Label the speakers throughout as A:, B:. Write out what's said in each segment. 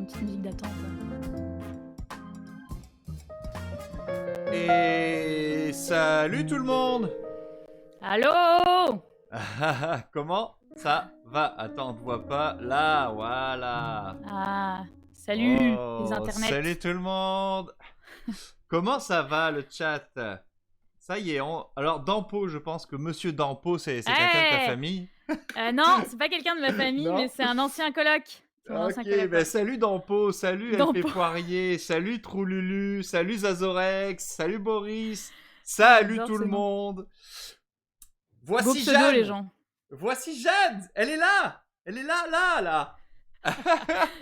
A: Petite musique d'attente.
B: Et salut tout le monde.
A: Allô.
B: Comment ça va? Attends, on te voit pas. Là, voilà.
A: Ah, salut
B: Oh,
A: les internets.
B: salut tout le monde. Comment ça va le chat? Ça y est, alors Dampo, je pense que Monsieur Dampo, c'est quelqu'un de ta famille.
A: Non, c'est pas quelqu'un de ma famille, mais c'est un ancien coloc.
B: Ok, ben salut Dampo, salut
A: Dampo.
B: LP Poirier, salut Troululu, salut Zazorex, salut Boris, salut tout le monde. Voici
A: Beau pseudo,
B: Jeanne.
A: les gens.
B: Voici Jeanne, elle est là, là.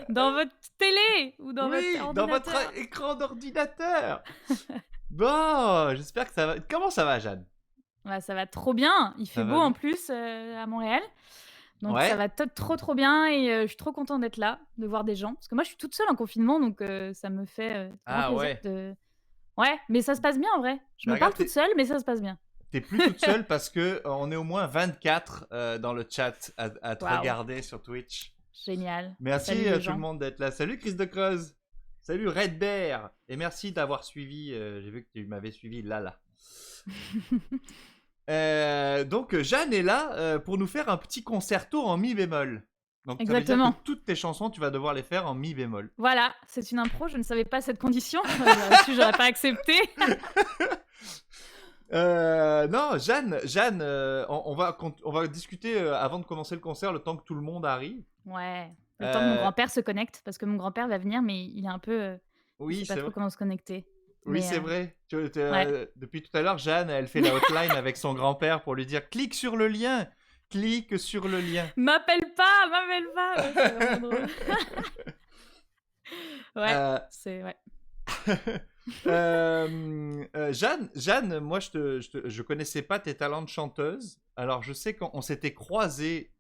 A: Dans votre télé ou dans votre ordinateur.
B: Dans votre écran d'ordinateur. Bon, j'espère que ça va. Comment ça va, Jeanne?
A: Ouais, ça va trop bien. Il fait beau en plus à Montréal. Donc ça va trop bien et je suis trop contente d'être là, de voir des gens. Parce que moi, je suis toute seule en confinement, donc ça me fait grand plaisir de... Ouais, mais ça se passe bien en vrai. Je me parle toute seule, mais ça se passe bien.
B: T'es plus toute seule parce qu'on est au moins 24 dans le chat à te regarder sur Twitch.
A: Génial.
B: Merci à tout le monde d'être là. Salut Chris de Creuse. Salut Red Bear. Et merci d'avoir suivi. J'ai vu que tu m'avais suivi là. Donc Jeanne est là pour nous faire un petit concerto en mi bémol. Donc
A: exactement.
B: Ça veut dire que toutes tes chansons, tu vas devoir les faire en mi bémol.
A: Voilà, c'est une impro, je ne savais pas cette condition. J'aurais pas accepté.
B: Non, Jeanne, on va discuter avant de commencer le concert, le temps que tout le monde arrive.
A: Ouais, le temps que mon grand-père se connecte, parce que mon grand-père va venir, mais il est un peu...
B: oui,
A: il sait pas trop comment se connecter.
B: Oui, c'est vrai. Depuis tout à l'heure, Jeanne, elle fait la hotline avec son grand-père pour lui dire « Clique sur le lien ! Clique sur le lien !»
A: M'appelle pas. Ouais, c'est vraiment drôle. Ouais, c'est... Ouais.
B: Jeanne, moi, je connaissais pas tes talents de chanteuse. Alors, je sais qu'on s'était croisés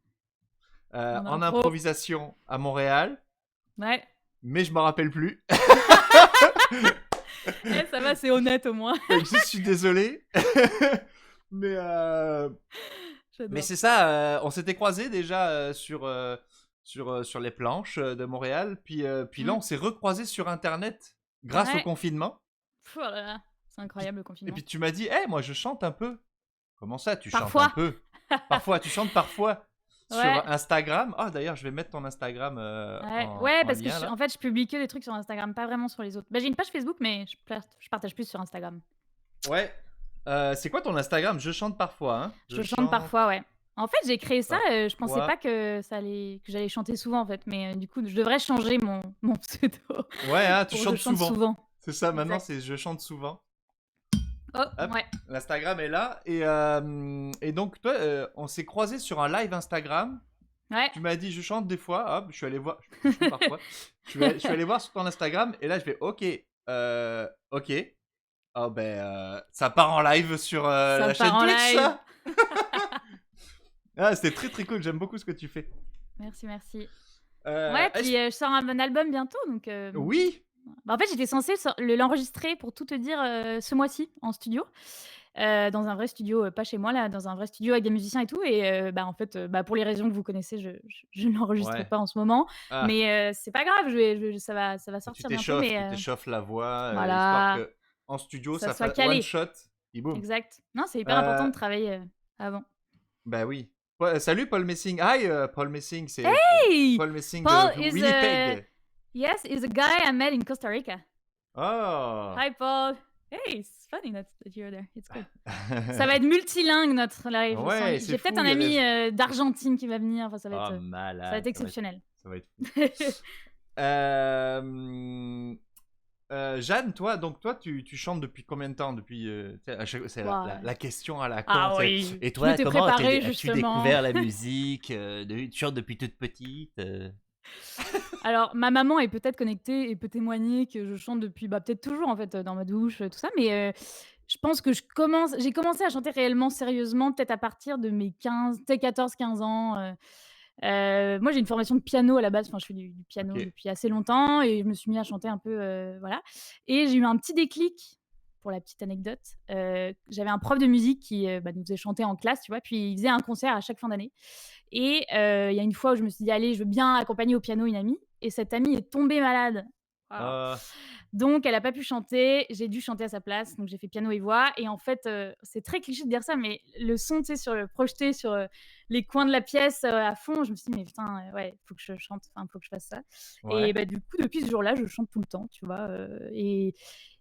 B: en improvisation à Montréal.
A: Ouais.
B: Mais je me rappelle plus.
A: Ça va, c'est honnête au moins.
B: Je suis désolé. Mais c'est ça, on s'était croisés déjà sur sur les planches de Montréal. Puis là, on s'est recroisés sur Internet grâce au confinement.
A: Oh là là, c'est incroyable le confinement.
B: Et puis tu m'as dit, moi je chante un peu. Comment ça, tu chantes
A: Parfois.
B: un peu? Parfois, tu chantes parfois sur Instagram. Ah, d'ailleurs, je vais mettre ton Instagram
A: parce
B: lien,
A: que en fait, je publie que des trucs sur Instagram, pas vraiment sur les autres. Bah, j'ai une page Facebook, mais je partage plus sur Instagram.
B: Ouais. C'est quoi ton Instagram? Je chante parfois, hein?
A: Je chante parfois, ouais. En fait, j'ai créé ça, je pensais pas que j'allais chanter souvent, en fait. Mais du coup, je devrais changer mon pseudo.
B: Ouais, hein, tu chantes souvent. C'est ça,
A: exact.
B: maintenant, c'est je chante souvent.
A: Oh,
B: Hop,
A: ouais.
B: L'Instagram est là. Et donc, toi, on s'est croisés sur un live Instagram.
A: Ouais.
B: Tu m'as dit, je chante des fois. Hop, je suis allé voir. Je chante parfois. je suis allé voir sur ton Instagram. Et là, je fais, ok. Oh, ça part en live sur la chaîne Twitch, ça. C'était très très cool. J'aime beaucoup ce que tu fais.
A: Merci. Puis je sors un album bientôt. Donc,
B: oui.
A: En fait, j'étais censée l'enregistrer, pour tout te dire, ce mois-ci, en studio. Dans un vrai studio, pas chez moi, là, dans un vrai studio avec des musiciens et tout. Et en fait, pour les raisons que vous connaissez, je ne l'enregistre pas en ce moment. Mais c'est pas grave, ça va sortir bientôt.
B: Tu t'échauffes la voix,
A: voilà.
B: histoire qu'en studio,
A: ça
B: fait
A: calé.
B: One shot. Et boum.
A: Exact. Non, c'est hyper important de travailler avant.
B: Bah oui. Salut Paul Messing. Hi Paul Messing, c'est Paul Messing de Winnipeg.
A: Yes, he's a guy I met in Costa Rica.
B: Oh.
A: Hi Paul. Hey, it's funny that you're there. It's cool. Ça va être multilingue notre live.
B: Ouais,
A: j'ai peut-être un ami d'Argentine qui va venir. Enfin, ça va être,
B: malade.
A: Ça va être exceptionnel.
B: Ça va être fou. Jeanne, toi, tu chantes depuis combien de temps? Depuis c'est la question à la con.
A: Ah oui.
C: Et toi, comment as-tu découvert la musique? Tu chantes depuis toute petite?
A: Alors, ma maman est peut-être connectée et peut témoigner que je chante depuis peut-être toujours, en fait, dans ma douche, tout ça. Mais je pense que j'ai commencé à chanter réellement, sérieusement, peut-être à partir de mes 14-15 ans. Moi, j'ai une formation de piano à la base. Enfin, je fais du piano depuis assez longtemps et je me suis mis à chanter un peu, voilà. Et j'ai eu un petit déclic, pour la petite anecdote. J'avais un prof de musique qui nous faisait chanter en classe, tu vois. Puis il faisait un concert à chaque fin d'année. Et il y a une fois où je me suis dit, allez, je veux bien accompagner au piano une amie. Et cette amie est tombée malade. Donc, elle n'a pas pu chanter. J'ai dû chanter à sa place. Donc, j'ai fait piano et voix. Et en fait, c'est très cliché de dire ça, mais le son, tu sais, projeté sur les coins de la pièce à fond, je me suis dit, mais putain, il faut que je chante, il faut que je fasse ça. Ouais. Et du coup, depuis ce jour-là, je chante tout le temps, tu vois.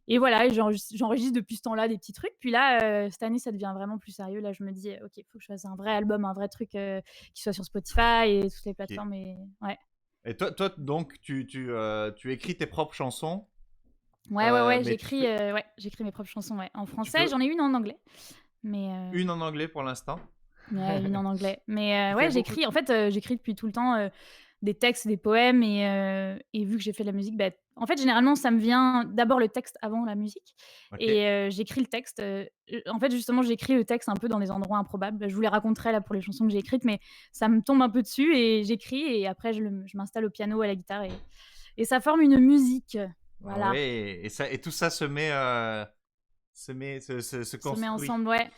A: Et voilà, j'enregistre depuis ce temps-là des petits trucs. Puis là, cette année, ça devient vraiment plus sérieux. Là, je me dis, ok, il faut que je fasse un vrai album, un vrai truc qui soit sur Spotify et toutes les plateformes. Et, ouais.
B: Et toi donc, tu écris tes propres chansons?
A: Ouais, j'écris mes propres chansons, en français. J'en ai une en anglais. Mais
B: une en anglais pour l'instant?
A: Ouais, une en anglais. Mais j'écris. En fait, j'écris depuis tout le temps des textes, des poèmes. Et vu que j'ai fait de la musique, en fait, généralement, ça me vient d'abord le texte avant la musique. Et j'écris le texte. En fait, justement, j'écris le texte un peu dans des endroits improbables. Je vous les raconterai là pour les chansons que j'ai écrites, mais ça me tombe un peu dessus et j'écris. Et après, je m'installe au piano, à la guitare. Et ça forme une musique. Voilà.
B: Oui, et tout ça se construit
A: ensemble, ouais.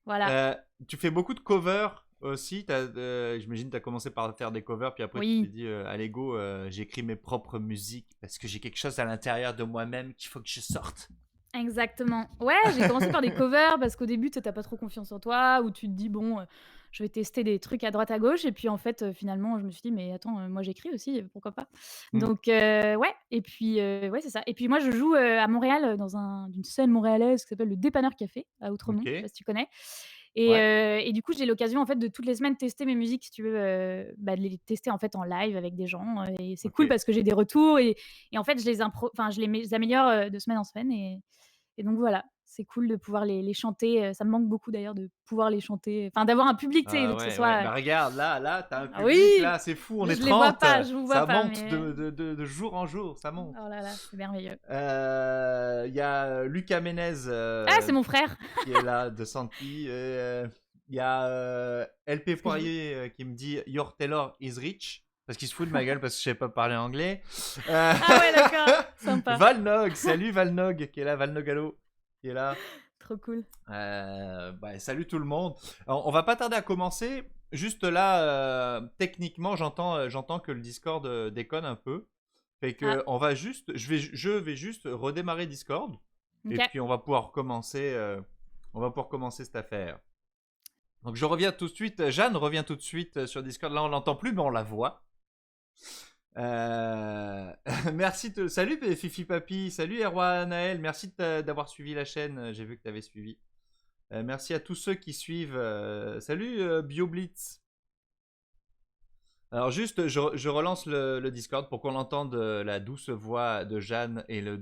A: Voilà.
B: Tu fais beaucoup de covers aussi. J'imagine que tu as commencé par faire des covers, puis après tu t'es dit, allez go, j'écris mes propres musiques parce que j'ai quelque chose à l'intérieur de moi-même qu'il faut que je sorte.
A: Exactement. Ouais, j'ai commencé par des covers parce qu'au début, tu n'as pas trop confiance en toi, ou tu te dis, bon, je vais tester des trucs à droite à gauche. Et puis en fait, finalement, je me suis dit, mais attends, moi j'écris aussi, pourquoi pas. Donc, ouais. Et puis, ouais, c'est ça. Et puis moi, je joue à Montréal dans une scène montréalaise qui s'appelle le Dépanneur Café, à Outremont, je sais pas si tu connais. Et du coup, j'ai l'occasion en fait de toutes les semaines tester mes musiques, si tu veux, de les tester en fait en live avec des gens. Et c'est cool parce que j'ai des retours et en fait, je les améliore de semaine en semaine. Et donc voilà, c'est cool de pouvoir les chanter. Ça me manque beaucoup d'ailleurs de pouvoir les chanter, d'avoir un public, tu sais, que ce soit.
B: Regarde, là, t'as un public, là, c'est fou, on est 30.
A: Les vois pas, je vous vois
B: ça
A: pas.
B: Ça monte de jour en jour, ça monte.
A: Oh là là, c'est merveilleux.
B: Il y a Lucas Ménez.
A: C'est mon frère.
B: Qui est là, de Santi. Il y a LP Poirier qui me dit Your Taylor is rich. Parce qu'il se fout de ma gueule parce que je sais pas parler anglais.
A: Ah ouais, d'accord, sympa.
B: Valnog, salut Valnog qui est là, Valnogalo qui est là.
A: Trop cool.
B: Salut tout le monde. Alors, on va pas tarder à commencer. Juste là, techniquement, j'entends que le Discord déconne un peu. Fait que je vais juste redémarrer Discord. Et puis on va pouvoir commencer cette affaire. Donc je reviens tout de suite. Jeanne revient tout de suite sur Discord. Là on l'entend plus, mais on la voit. Merci. Salut Fifi Papi. Salut Erwan Naël. Merci d'avoir suivi la chaîne. J'ai vu que tu avais suivi. Merci à tous ceux qui suivent. Salut BioBlitz. Alors juste, je relance le Discord pour qu'on entende la douce voix de Jeanne et la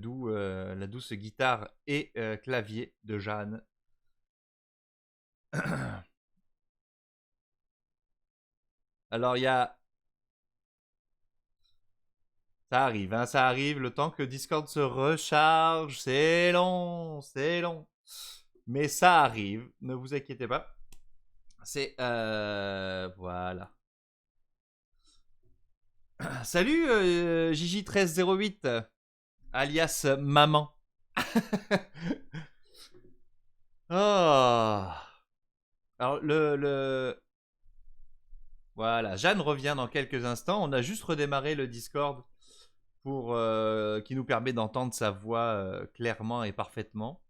B: douce guitare et clavier de Jeanne. Alors il y a... Ça arrive, le temps que Discord se recharge, c'est long. Mais ça arrive, ne vous inquiétez pas. C'est... voilà. Salut Gigi1308, alias Maman. Oh. Alors voilà, Jeanne revient dans quelques instants. On a juste redémarré le Discord pour qui nous permet d'entendre sa voix clairement et parfaitement.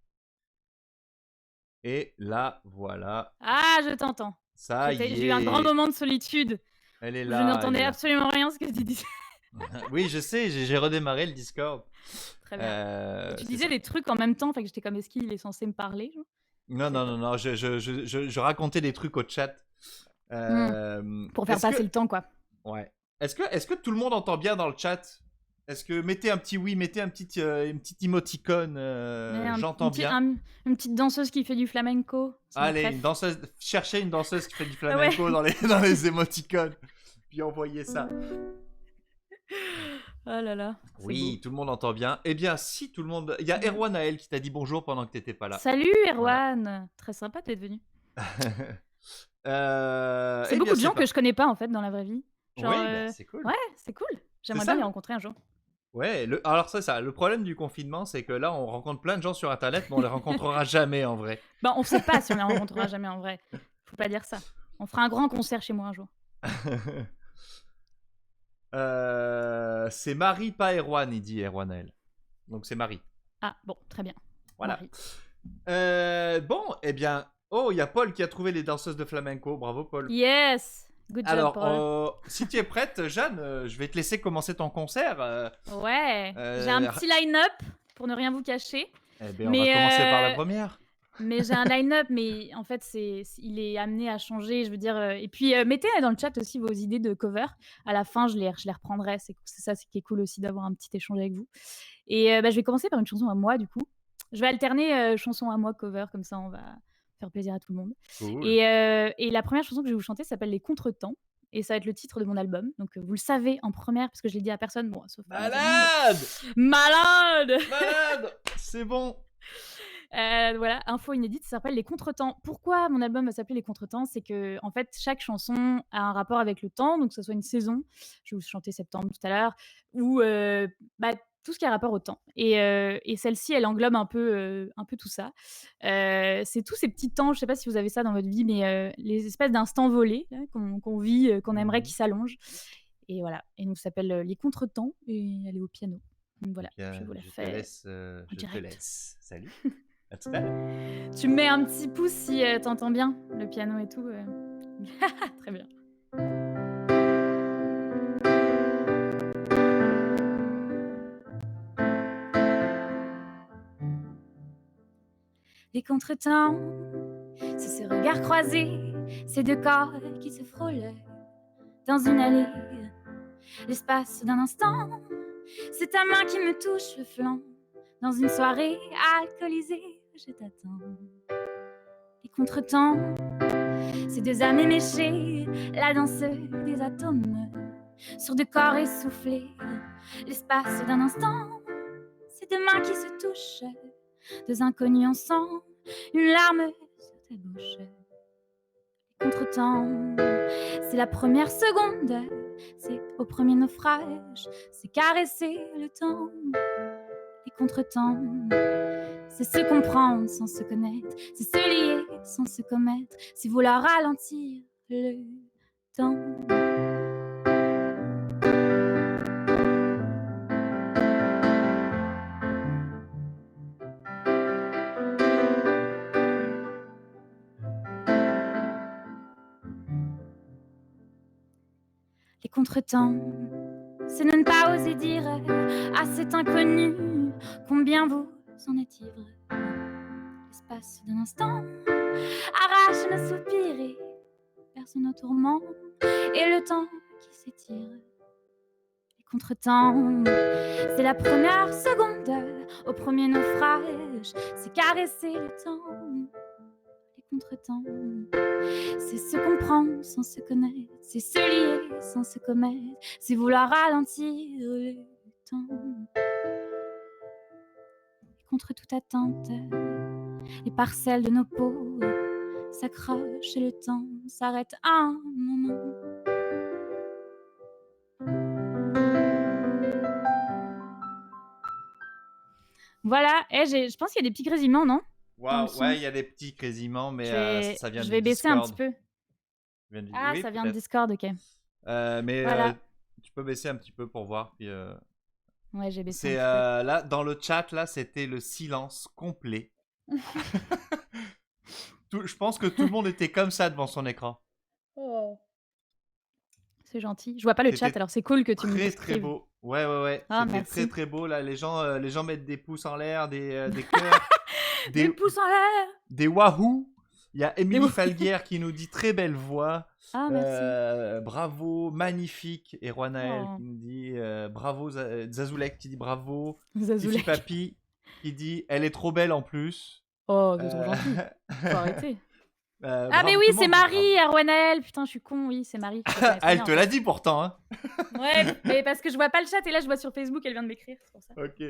B: Et là, voilà.
A: Ah, je t'entends.
B: Ça y est.
A: J'ai eu un grand moment de solitude.
B: Elle est là.
A: Je n'entendais absolument rien ce que tu disais.
B: Oui, je sais, j'ai redémarré le Discord.
A: Très bien. Tu disais des trucs en même temps, fait que j'étais comme, est-ce qu'il est censé me parler, genre?
B: Non, je racontais des trucs au chat.
A: Pour faire passer le temps, quoi.
B: Ouais. Est-ce que tout le monde entend bien dans le chat? Est-ce que mettez un petit oui, mettez une petite émoticône, j'entends bien.
A: Une petite danseuse qui fait du flamenco.
B: Allez, cherchez une danseuse qui fait du flamenco dans les émoticônes, puis envoyez ça.
A: Oh là là.
B: Oui, beau. Tout le monde entend bien. Eh bien, si tout le monde... Il y a Erwan Naël qui t'a dit bonjour pendant que t'étais pas là.
A: Salut Erwan, voilà. Très sympa d'être venu. C'est beaucoup de gens que je connais pas en fait dans la vraie vie.
B: Genre, oui, c'est cool.
A: Ouais, c'est cool. J'aimerais bien les rencontrer un jour.
B: Ouais, alors c'est ça. Le problème du confinement, c'est que là, on rencontre plein de gens sur Internet, mais on les rencontrera jamais en vrai.
A: Bah, on sait pas si on les rencontrera jamais en vrai. Faut pas dire ça. On fera un grand concert chez moi un jour.
B: C'est Marie, pas Erwan, il dit Erwanel. Donc c'est Marie.
A: Ah, bon, très bien.
B: Voilà. Bon, eh bien... Oh, il y a Paul qui a trouvé les danseuses de flamenco. Bravo, Paul.
A: Yes. Good job,
B: alors,
A: Paul.
B: Si tu es prête, Jeanne, je vais te laisser commencer ton concert.
A: Ouais. J'ai un petit line-up, pour ne rien vous cacher.
B: Eh bien, on va commencer par la première.
A: Mais j'ai un line-up, mais en fait, il est amené à changer. Je veux dire, et puis, mettez dans le chat aussi vos idées de cover. À la fin, je les reprendrai. C'est ça qui est cool aussi d'avoir un petit échange avec vous. Et je vais commencer par une chanson à moi, du coup. Je vais alterner chanson à moi, cover, comme ça, on va faire plaisir à tout le monde.
B: Cool.
A: Et la première chanson que je vais vous chanter s'appelle Les Contretemps. Et ça va être le titre de mon album. Donc, vous le savez en première, parce que je l'ai dit à personne. Bon, sauf
B: Malade Malade C'est bon.
A: Voilà, info inédite, ça s'appelle Les Contretemps. Pourquoi mon album va s'appeler Les Contretemps? C'est que, en fait, chaque chanson a un rapport avec le temps, donc que ce soit une saison, je vais vous chanter septembre tout à l'heure, ou tout ce qui a rapport au temps. Et celle-ci, elle englobe un peu tout ça. C'est tous ces petits temps, je sais pas si vous avez ça dans votre vie, mais les espèces d'instants volés là, qu'on vit, qu'on aimerait qu'ils s'allongent. Et voilà, et donc ça s'appelle Les Contretemps, et elle est au piano. Donc voilà, je vous la fais.
B: Je te laisse. Salut. À tout à l'heure.
A: Tu me mets un petit pouce si t'entends bien le piano et tout. Très bien. Les contretemps, c'est ces regards croisés, ces deux corps qui se frôlent dans une allée. L'espace d'un instant, c'est ta main qui me touche le flanc. Dans une soirée alcoolisée, je t'attends. Les contretemps, ces deux âmes éméchées, la danse des atomes sur deux corps essoufflés. L'espace d'un instant, ces deux mains qui se touchent, deux inconnus ensemble, une larme sur ta bouche. Les contretemps, c'est la première seconde, c'est au premier naufrage, c'est caresser le temps. les contretemps. C'est se comprendre sans se connaître, c'est se lier sans se commettre, c'est vouloir ralentir le temps. Les contretemps, c'est ne pas oser dire à cet inconnu combien vous en êtes ivre. L'espace d'un instant arrache nos soupirs et perce nos tourments, et le temps qui s'étire. Les contretemps, c'est la première seconde au premier naufrage, c'est caresser le temps. Les contretemps, c'est se comprendre sans se connaître, c'est se lier sans se commettre, c'est vouloir ralentir le temps. Et contre toute attente, les parcelles de nos peaux s'accrochent et le temps s'arrête un moment. Voilà, je pense qu'il y a des petits grésillements, non?
B: Waouh, ouais, il y a des petits grésillements, mais ça vient
A: je
B: du
A: vais baisser un petit
B: Discord.
A: peu. Ah, oui, ça vient de Discord, ok.
B: Mais
A: voilà.
B: Tu peux baisser un petit peu pour voir. Puis,
A: ouais, j'ai baissé
B: un petit peu. Là, dans le chat, là, c'était le silence complet. Je pense que tout le monde était comme ça devant son écran.
A: Oh. C'est gentil. Je vois pas le chat, alors c'est cool que tu me dises.
B: Très beau. Ouais.
A: Ah,
B: c'était
A: merci.
B: très beau. Là, les gens mettent des pouces en l'air, des cœurs.
A: des pouces en l'air.
B: Des wahoo. Il y a Émilie Falguière qui nous dit très belle voix.
A: Ah, merci.
B: Bravo, magnifique. Et Roanaël qui nous dit bravo. Zazoulek qui dit bravo. Fifi Papi qui dit elle est trop belle en plus.
A: Oh, c'est trop gentil. Faut arrêter. Ah, mais oui, c'est Marie, Roanaël. Putain, je suis con, oui, c'est Marie.
B: Elle te l'a dit pourtant. Hein.
A: Ouais, mais parce que je vois pas le chat et là je vois sur Facebook, elle vient de m'écrire. C'est pour ça.
B: Ok.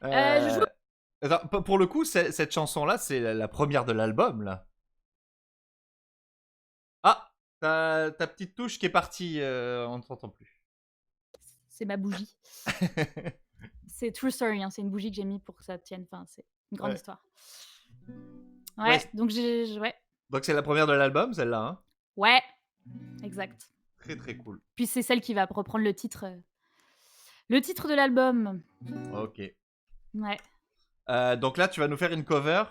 A: Je joue.
B: Attends, pour le coup, cette chanson-là, c'est la première de l'album, là. Ah, ta petite touche qui est partie, on ne t'entend plus.
A: C'est ma bougie. C'est True Story, hein, c'est une bougie que j'ai mis pour que ça tienne. Enfin, c'est une grande histoire. Ouais, donc ouais.
B: Donc c'est la première de l'album, celle-là, hein?
A: Ouais, exact.
B: Très très cool.
A: Puis c'est celle qui va reprendre le titre de l'album.
B: Ok.
A: Ouais.
B: Donc là, tu vas nous faire une cover.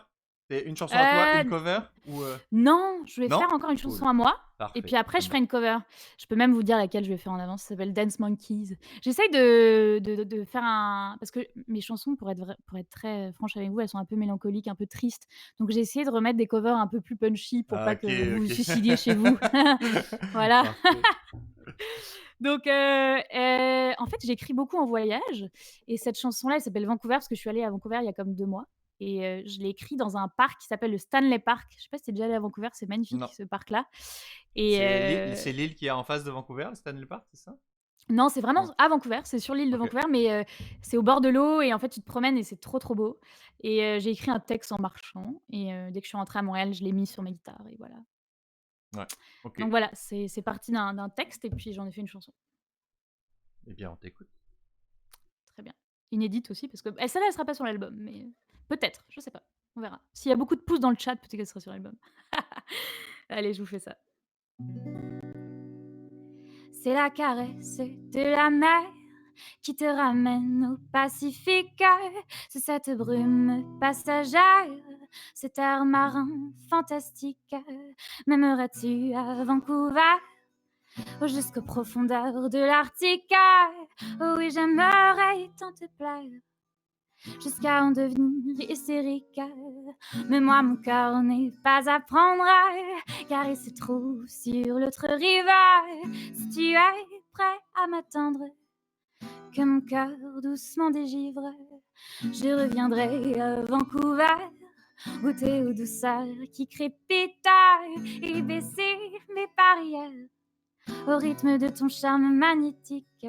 B: C'est une chanson à toi, une cover ou
A: Non, je vais faire encore une chanson à moi.
B: Parfait.
A: Et puis après, je ferai une cover. Je peux même vous dire laquelle je vais faire en avance. Ça s'appelle Dance Monkeys. J'essaye de faire un... Parce que mes chansons, pour être très franche avec vous, elles sont un peu mélancoliques, un peu tristes. Donc j'ai essayé de remettre des covers un peu plus punchy pour pas que vous vous suicidiez chez vous. Voilà. Donc, en fait, j'écris beaucoup en voyage. Et cette chanson-là, elle s'appelle Vancouver parce que je suis allée à Vancouver il y a comme 2 mois. Et je l'ai écrit dans un parc qui s'appelle le Stanley Park. Je sais pas si t'es déjà allé à Vancouver, c'est magnifique ce parc-là. Et
B: c'est l'île qui est en face de Vancouver, le Stanley Park, c'est ça?
A: Non, c'est vraiment à Vancouver, c'est sur l'île de Vancouver, mais c'est au bord de l'eau et en fait tu te promènes et c'est trop beau. Et j'ai écrit un texte en marchant et dès que je suis rentrée à Montréal, je l'ai mis sur ma guitare et voilà.
B: Ouais, ok.
A: Donc voilà, c'est parti d'un texte et puis j'en ai fait une chanson.
B: Eh bien, on t'écoute.
A: Très bien. Inédite aussi parce que celle-là, elle sera pas sur l'album, mais peut-être, je sais pas. On verra. S'il y a beaucoup de pouces dans le chat, peut-être qu'elle sera sur l'album. Allez, je vous fais ça. C'est la caresse de la mer qui te ramène au Pacifique. C'est cette brume passagère, cet air marin fantastique. M'aimerais-tu à Vancouver ou jusqu'aux profondeurs de l'Arctique? Oh oui, j'aimerais tant te plaire jusqu'à en devenir hystérique. Mais moi, mon cœur n'est pas à prendre, car il se trouve sur l'autre rive. Si tu es prêt à m'attendre, que mon cœur doucement dégivre, je reviendrai à Vancouver, goûter aux douceurs qui crépitent et baisser mes barrières au rythme de ton charme magnétique.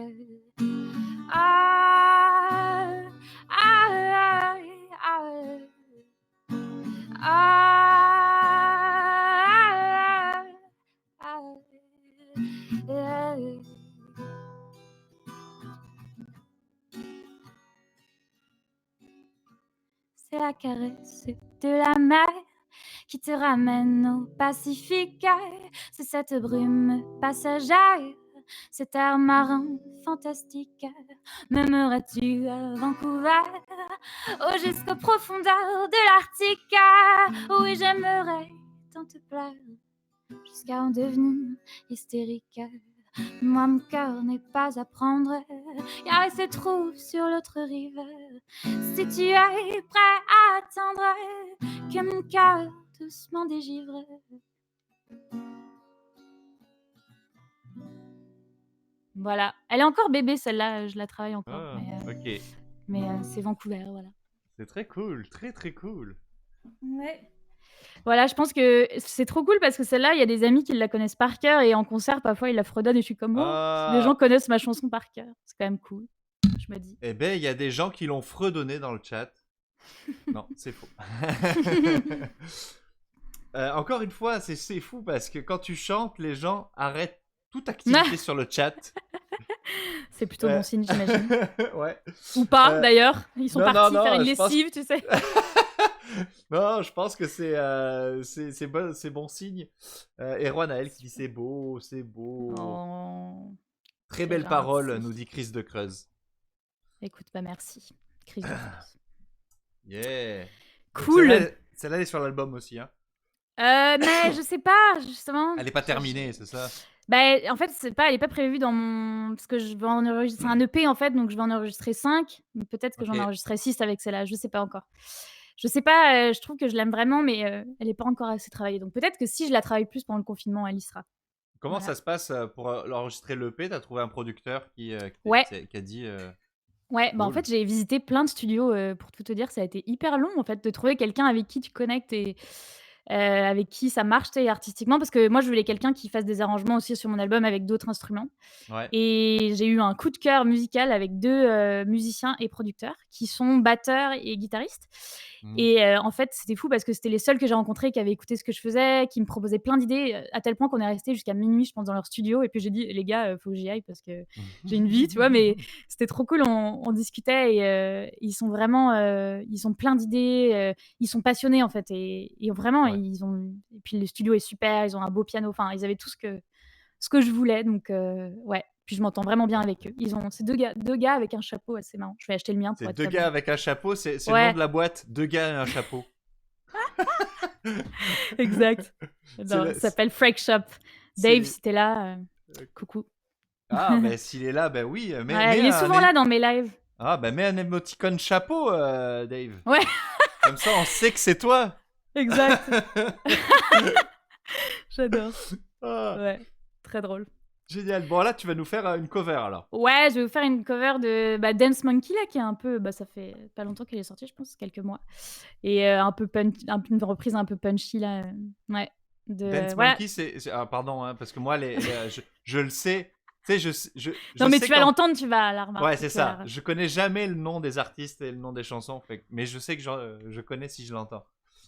A: c'est la caresse de la mer qui te ramène au Pacifique. C'est cette brume passagère, cet air marin fantastique. M'aimerais-tu à Vancouver ou jusqu'aux profondeurs de l'Arctique? Oui, j'aimerais tant te plaire jusqu'à en devenir hystérique. Moi, mon cœur n'est pas à prendre, car il se trouve sur l'autre rive. Si tu es prêt à attendre que mon cœur doucement dégivre. Voilà. Elle est encore bébé, celle-là, je la travaille encore.
B: Ok.
A: Mais c'est Vancouver, voilà.
B: C'est très cool, très très cool.
A: Ouais. Voilà, je pense que c'est trop cool parce que celle-là, il y a des amis qui la connaissent par cœur et en concert, parfois, ils la fredonnent et je suis comme, oh, les gens connaissent ma chanson par cœur. C'est quand même cool, je me dis.
B: Eh ben, il y a des gens qui l'ont fredonné dans le chat. Non, c'est faux. Encore une fois, c'est fou parce que quand tu chantes, les gens arrêtent toute activité sur le chat.
A: C'est plutôt bon signe, j'imagine.
B: Ouais.
A: Ou pas, d'ailleurs. Ils sont partis faire une lessive, tu sais.
B: Non, je pense que c'est bon signe. Erwan Naël qui dit c'est beau, c'est beau.
A: Oh,
B: très belle parole, nous dit Chris de Creuse.
A: Écoute, bah merci. Chris de Creuse.
B: Yeah.
A: Cool.
B: Celle-là, elle est sur l'album aussi, hein.
A: Mais je sais pas, justement.
B: Elle est pas terminée, c'est ça?
A: Bah, en fait, elle est pas prévue dans mon... Parce que je vais en enregistrer un EP, en fait, donc je vais en enregistrer 5. Peut-être que j'en enregistrerai 6 avec celle-là, je sais pas encore. Je sais pas, je trouve que je l'aime vraiment, mais elle est pas encore assez travaillée. Donc peut-être que si je la travaille plus pendant le confinement, elle y sera.
B: Comment ça se passe pour l'enregistrer l'EP? T'as trouvé un producteur qui a dit...
A: Ouais, bah en fait, j'ai visité plein de studios, pour tout te dire, ça a été hyper long, en fait, de trouver quelqu'un avec qui tu connectes et avec qui ça marche, tu sais, artistiquement. Parce que moi, je voulais quelqu'un qui fasse des arrangements aussi sur mon album avec d'autres instruments.
B: Ouais.
A: Et j'ai eu un coup de cœur musical avec 2 musiciens et producteurs qui sont batteurs et guitaristes. Et en fait, c'était fou parce que c'était les seuls que j'ai rencontrés qui avaient écouté ce que je faisais, qui me proposaient plein d'idées, à tel point qu'on est resté jusqu'à minuit, je pense, dans leur studio. Et puis j'ai dit: «Les gars, faut que j'y aille parce que j'ai une vie», tu vois? Mais c'était trop cool, on discutait et ils sont vraiment, ils ont plein d'idées, ils sont passionnés, en fait et vraiment, ils ont... Et puis le studio est super, ils ont un beau piano, enfin, ils avaient tout ce que je voulais, donc ouais. Puis je m'entends vraiment bien avec eux. C'est deux gars avec un chapeau assez marrant. Je vais acheter le mien pour être...
B: C'est 2 gars avec un chapeau, c'est le nom de la boîte. 2 gars et un chapeau.
A: Exact. Ça s'appelle Freak Shop. Dave, si t'es là, coucou.
B: Ah, ben s'il est là, ben oui. Mais
A: il est souvent là dans mes lives.
B: Ah, ben mets un émoticône chapeau, Dave.
A: Ouais.
B: Comme ça, on sait que c'est toi.
A: Exact. J'adore. Ouais, très drôle.
B: Génial. Bon, là, tu vas nous faire une cover, alors.
A: Ouais, je vais vous faire une cover de Dance Monkey, là, qui est un peu... ça fait pas longtemps qu'elle est sortie, je pense, quelques mois. Et un peu une reprise un peu punchy, là. Ouais.
B: Dance Monkey, c'est... Ah, pardon, hein, parce que moi, je le sais... Tu sais,
A: non, mais tu vas l'entendre, tu vas la remarquer.
B: Ouais, c'est ça. Je connais jamais le nom des artistes et le nom des chansons, mais je sais que je connais si je l'entends.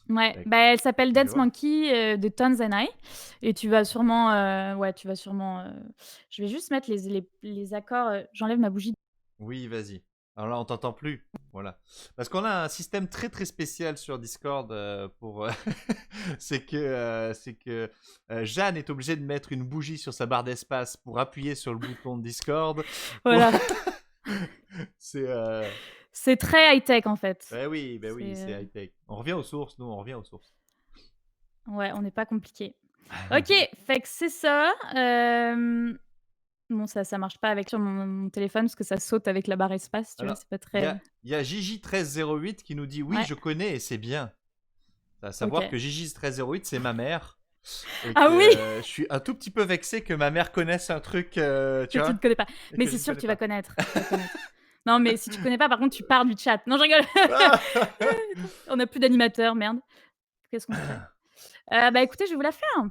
A: Ouais, elle s'appelle Dance Monkey de Tones and I. Et tu vas sûrement... Je vais juste mettre les accords... J'enlève ma bougie.
B: Oui, vas-y. Alors là, on t'entend plus. Voilà. Parce qu'on a un système très très spécial sur Discord pour... c'est que Jeanne est obligée de mettre une bougie sur sa barre d'espace pour appuyer sur le bouton de Discord.
A: Voilà.
B: C'est
A: très high-tech, en fait.
B: Oui, c'est high-tech. On revient aux sources, nous, on revient aux sources.
A: Ouais, on n'est pas compliqué. Ok, fait que c'est ça. Bon, ça marche pas sur mon téléphone parce que ça saute avec la barre espace, tu vois, c'est pas très...
B: Il y a Gigi1308 qui nous dit « Oui, je connais et c'est bien ». À savoir que Gigi1308, c'est ma mère.
A: Oui.
B: Je suis un tout petit peu vexé que ma mère connaisse un truc, tu
A: vois, tu ne connais pas. Mais c'est sûr que tu vas connaître. Non, mais si tu connais pas, par contre, tu pars du chat. Non, je rigole. On n'a plus d'animateur, merde. Qu'est-ce qu'on fait? Écoutez, je vais vous la faire.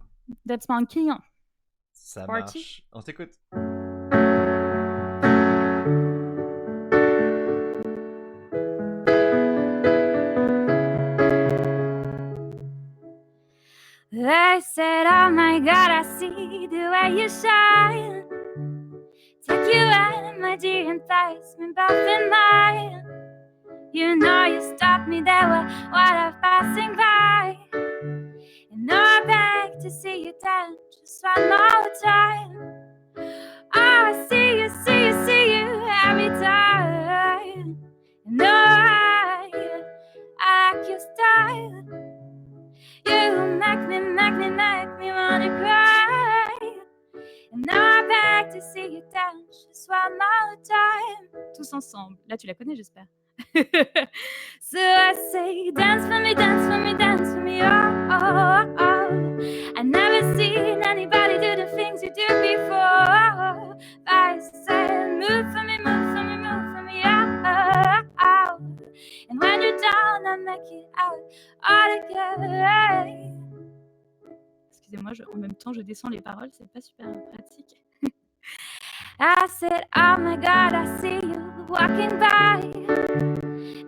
A: That's Monkey.
B: Ça marche. On t'écoute.
A: They said, oh my God, I see the way you shine. Take you out, my dear, entice me both in mine. You know you stopped me there while I was passing by. And now I beg to see you dance just one more time. Oh, I see you, see you, see you every time. And no, I like your style. You make me wanna cry. And now I beg to see you dance just one more time. Tous ensemble. Là, tu la connais, j'espère. So I say, dance for me, dance for me, dance for me, oh, oh, oh. I never seen anybody do the things you do before. I say, move for me, move for me, move for me, oh, oh, oh. And when you're down, I make it out all again. Excusez-moi, en même temps, je descends les paroles, c'est pas super pratique. I said, oh my God, I see you walking by.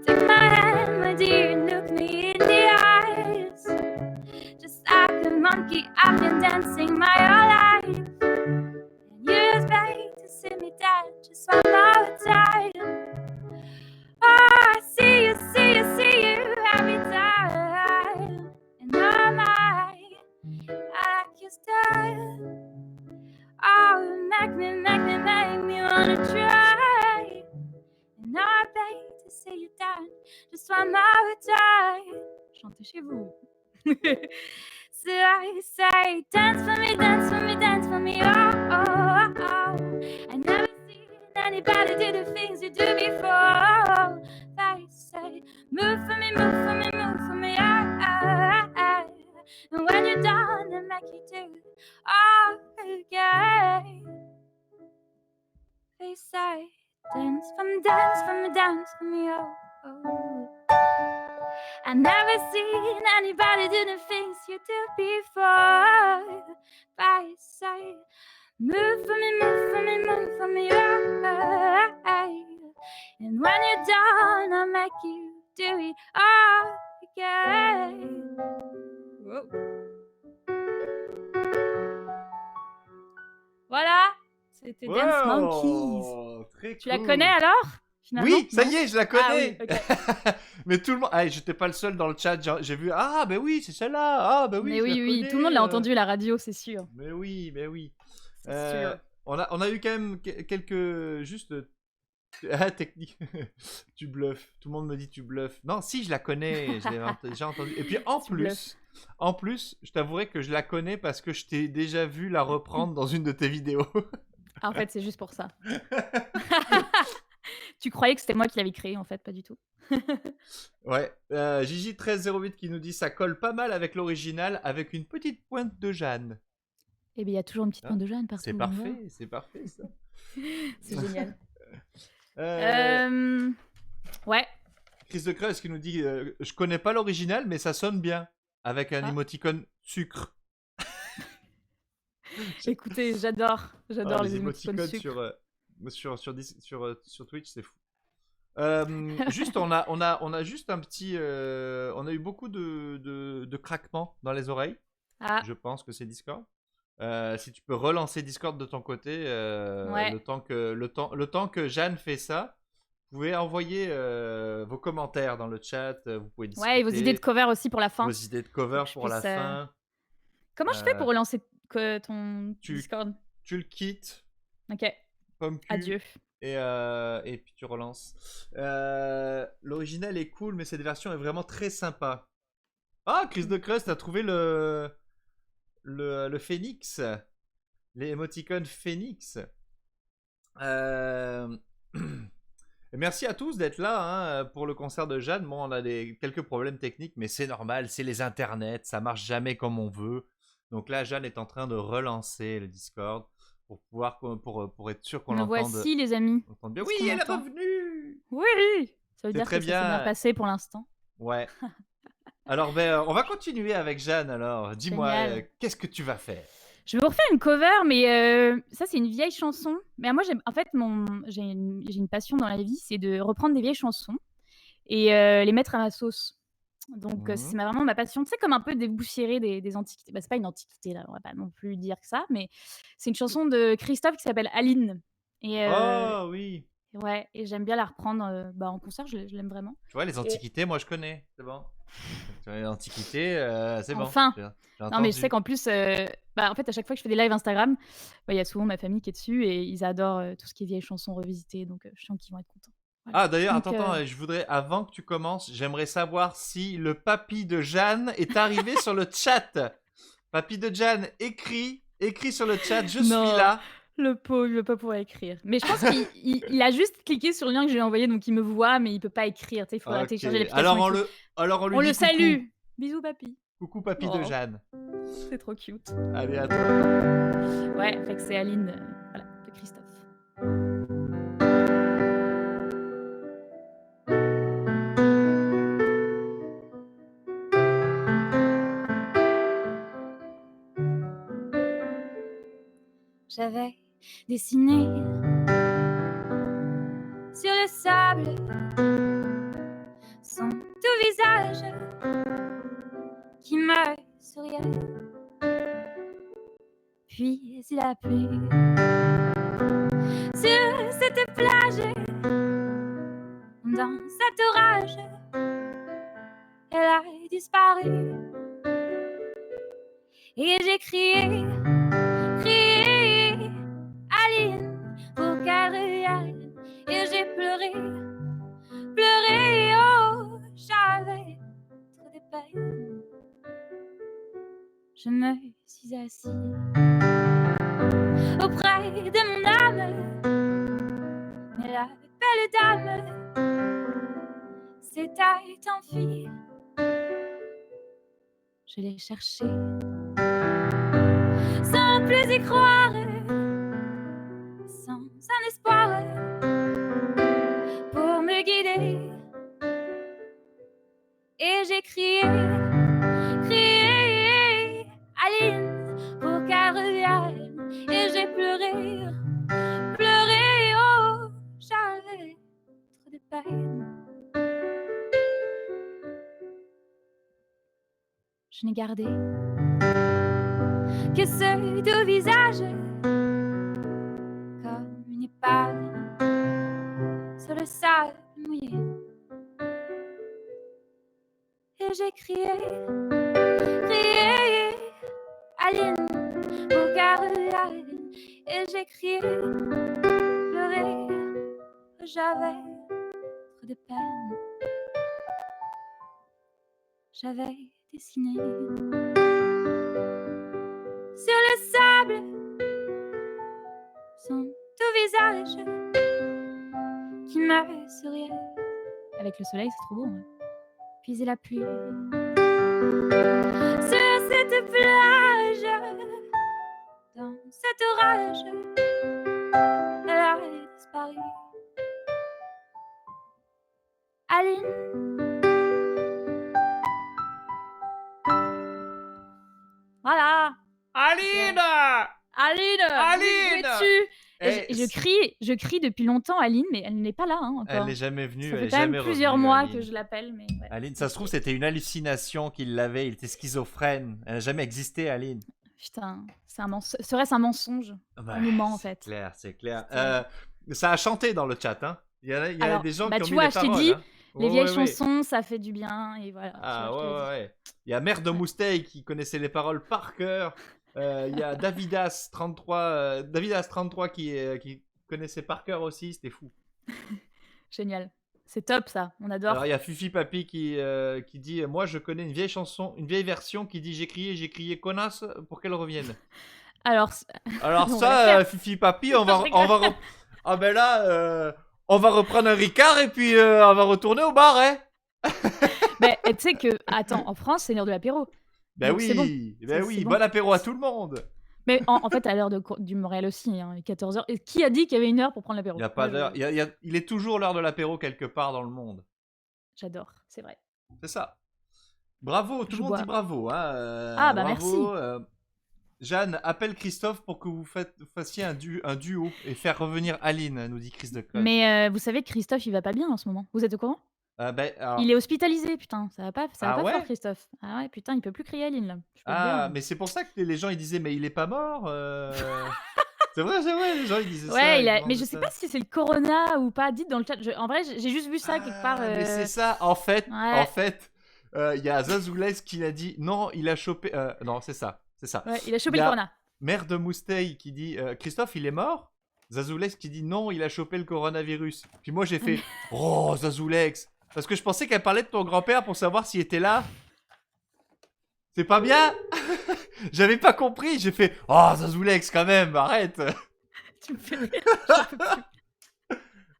A: Take my hand, my dear, and look me in the eyes. Just like a monkey, I've been dancing my whole life. And you expect to see me dance just one more time. Oh, I see you, see you, see you every time. And oh my, I like your style. Oh, you make me wanna try. And now I beg to see you dance just one more time. Chantez chez vous. So I say, dance for me, dance for me, dance for me, oh, oh, oh. I never seen anybody do the things you do before. I say, move for me, move for me, move for me, oh, oh, oh. And when you're done, I make you do it all again. They say, dance for me, dance for me, dance for me, oh, oh. I never seen anybody do the things you do before. I say, move for me, move for me, move for me, oh, oh, oh. And when you're done, I'll make you do it all again. Whoa. Voilà, c'était Dance Monkeys.
B: Très
A: Tu
B: cool.
A: la connais alors finalement?
B: Oui, ça y est, je la connais.
A: Ah, oui, okay.
B: Mais tout le monde, j'étais pas le seul dans le chat. J'ai vu, ah ben oui, c'est celle-là. Ah ben oui.
A: Mais oui, oui, tout le monde l'a entendu à la radio, c'est sûr.
B: Mais oui, mais oui.
A: C'est sûr.
B: On a eu quand même quelques juste techniques. Tu bluffes. Tout le monde me dit tu bluffes. Non, si je la connais, je l'ai déjà entendu. Et puis en plus, je t'avouerai que je la connais parce que je t'ai déjà vu la reprendre dans une de tes vidéos.
A: En fait, c'est juste pour ça. Tu croyais que c'était moi qui l'avais créé, en fait, pas du tout.
B: Ouais. Gigi1308 qui nous dit ça colle pas mal avec l'original, avec une petite pointe de Jeanne.
A: Eh bien, il y a toujours une petite pointe de Jeanne partout.
B: C'est parfait ça.
A: C'est génial. Ouais.
B: Chris de Creuse qui nous dit je connais pas l'original, mais ça sonne bien. Avec un emoticon sucre.
A: Écoutez, j'adore les émoticônes sucre.
B: Sur Twitch, c'est fou. Juste, on a juste un petit... on a eu beaucoup de craquements dans les oreilles.
A: Ah.
B: Je pense que c'est Discord. Si tu peux relancer Discord de ton côté,
A: ouais.
B: le temps que Jeanne fait ça, vous pouvez envoyer vos commentaires dans le chat, vous pouvez discuter.
A: Ouais, et vos idées de cover aussi pour la fin.
B: Vos idées de cover pour la fin.
A: Comment je fais pour relancer ton Discord?
B: Tu le quittes.
A: Ok.
B: Pomme cul.
A: Adieu.
B: Et puis tu relances. L'original est cool, mais cette version est vraiment très sympa. Ah, Chris de Crust, t'as trouvé le phénix. Les émoticônes phénix. Merci à tous d'être là pour le concert de Jeanne. Bon, on a quelques problèmes techniques, mais c'est normal, c'est les internets, ça marche jamais comme on veut. Donc là, Jeanne est en train de relancer le Discord pour pouvoir pour être sûr qu'on l'entende.
A: Voici les amis.
B: Bien. Oui, elle est revenue.
A: Oui, ça veut dire
B: très
A: que
B: bien.
A: ça s'est bien passé pour l'instant.
B: Ouais. Alors, on va continuer avec Jeanne. Alors, dis-moi, qu'est-ce que tu vas faire?
A: Je vais vous refaire une cover, mais ça, c'est une vieille chanson. Mais moi, j'ai une passion dans la vie, c'est de reprendre des vieilles chansons et les mettre à ma sauce. Donc, c'est vraiment ma passion. Tu sais, comme un peu déboussiérer des antiquités. Bah, c'est pas une antiquité, là, on va pas non plus dire que ça, mais c'est une chanson de Christophe qui s'appelle Aline. Et,
B: oh oui.
A: Ouais, et j'aime bien la reprendre en concert, je l'aime vraiment.
B: Tu vois, les
A: Et
B: antiquités, moi je connais, c'est bon. Tu vois, les antiquités, c'est bon.
A: enfin!
B: J'ai
A: Non, mais je sais
B: entendu.
A: qu'en plus, en fait, à chaque fois que je fais des lives Instagram, il y a souvent ma famille qui est dessus et ils adorent tout ce qui est vieilles chansons revisitées, donc je sens qu'ils vont être contents. Voilà.
B: Ah, d'ailleurs,
A: Donc,
B: attends, je voudrais, avant que tu commences, j'aimerais savoir si le papy de Jeanne est arrivé sur le chat. Papy de Jeanne, écrit sur le chat, je suis
A: non,
B: là.
A: le pauvre, il veut pas pouvoir écrire. Mais je pense qu'il a juste cliqué sur le lien que je lui ai envoyé, donc il me voit, mais il peut pas écrire. Tu sais, il faudra
B: Ok,
A: télécharger l'application et tout.
B: alors on lui
A: On le
B: dit coucou.
A: salue! Bisous, papy.
B: Coucou papy de
A: Oh,
B: Jeanne.
A: c'est trop cute.
B: Allez, à toi.
A: Ouais, fait que c'est Aline, voilà, de Christophe. J'avais dessiné sur le sable son tout visage qui me souriait. Puis il a plu sur cette plage. Dans cet orage, elle a disparu. Et j'ai crié, Aline, pour qu'elle revienne. Et j'ai pleuré, oh, j'avais trop de peine. Je me suis assise auprès de mon âme, mais la belle dame s'était enfuie. Je l'ai cherchée sans plus y croire, sans un espoir pour me guider. Et j'ai crié, Aline, pour qu'elle revienne. Et j'ai pleuré, oh, j'avais trop de peine. Je n'ai gardé que ce doux visage, comme une épave sur le sable mouillé. Et j'ai crié, Aline, pour qu'elle revienne. Et j'ai crié, pleuré, j'avais trop de peine. J'avais dessiné sur le sable son tout visage qui me souriait. Avec le soleil, c'est trop beau. Hein. Puis il a plu sur cette plage, dans cet orage, elle a disparu. Aline. Voilà.
B: Aline!
A: Aline!
B: Aline!
A: Où es-tu? Je crie depuis longtemps Aline, mais elle n'est pas là encore.
B: Elle n'est jamais venue.
A: Ça fait
B: elle
A: quand
B: est
A: même
B: jamais
A: plusieurs
B: revenue,
A: mois
B: Aline.
A: que je l'appelle. Mais ouais.
B: Aline, ça se trouve, c'était une hallucination qu'il avait. Il était schizophrène. Elle n'a jamais existé, Aline.
A: Putain, serait-ce un mensonge? Un moment, en fait.
B: C'est clair. Ça a chanté dans le chat. Hein. Il y a des gens qui ont mis les paroles.
A: Tu vois, je t'ai dit,
B: hein.
A: les vieilles chansons, ça fait du bien. Et voilà.
B: Ah ouais. Il y a Mère de Mousteil qui connaissait les paroles par cœur. Il y a Davidas33 qui connaissait par cœur aussi. C'était fou.
A: Génial. C'est top ça, on adore.
B: Alors il y a Fifi Papy qui dit moi je connais une vieille chanson, une vieille version qui dit j'ai crié connasse pour qu'elle revienne.
A: Alors
B: ça Fifi Papy on va ah ben là on va reprendre un Ricard et puis on va retourner au bar hein.
A: Mais tu sais que attends, en France c'est l'heure de l'apéro.
B: Ben oui, bon apéro à tout le monde.
A: Mais en fait, à l'heure du Montréal aussi, hein, 14h. Et qui a dit qu'il y avait une heure pour prendre l'apéro?
B: Il n'y a pas d'heure. Il est toujours l'heure de l'apéro quelque part dans le monde.
A: J'adore, c'est vrai.
B: C'est ça. Bravo, tout le monde dit bravo. Hein,
A: bravo.
B: Merci. Jeanne, appelle Christophe pour que vous fassiez un duo et faire revenir Aline, nous dit Chris de Code.
A: Mais vous savez que Christophe, il va pas bien en ce moment. Vous êtes au courant?
B: Alors...
A: Il est hospitalisé, putain. Ça va pas fort, Christophe. Ah ouais, putain, il peut plus crier Aline, là.
B: Mais c'est pour ça que les gens ils disaient, mais il est pas mort C'est vrai, les gens ils disaient ça.
A: Ouais,
B: Ils
A: mais je
B: demandaient
A: sais
B: ça.
A: pas si c'est le corona ou pas. Dites dans le chat. En vrai, j'ai juste vu ça quelque part.
B: Mais c'est ça. En
A: Ouais,
B: fait, il y a Zazoulex qui l'a dit. Non, il a chopé. Non, c'est ça. C'est ça.
A: ouais, il a
B: Il
A: chopé
B: y
A: le
B: a
A: corona.
B: Mère de Mousteil qui dit Christophe, il est mort. Zazoulex qui dit non, il a chopé le coronavirus. Puis moi j'ai fait oh Zazoulex, parce que je pensais qu'elle parlait de ton grand-père pour savoir s'il était là. C'est pas bien. J'avais pas compris. J'ai fait oh Zazoulex quand même, arrête.
A: Tu me fais rire. J'en peux plus.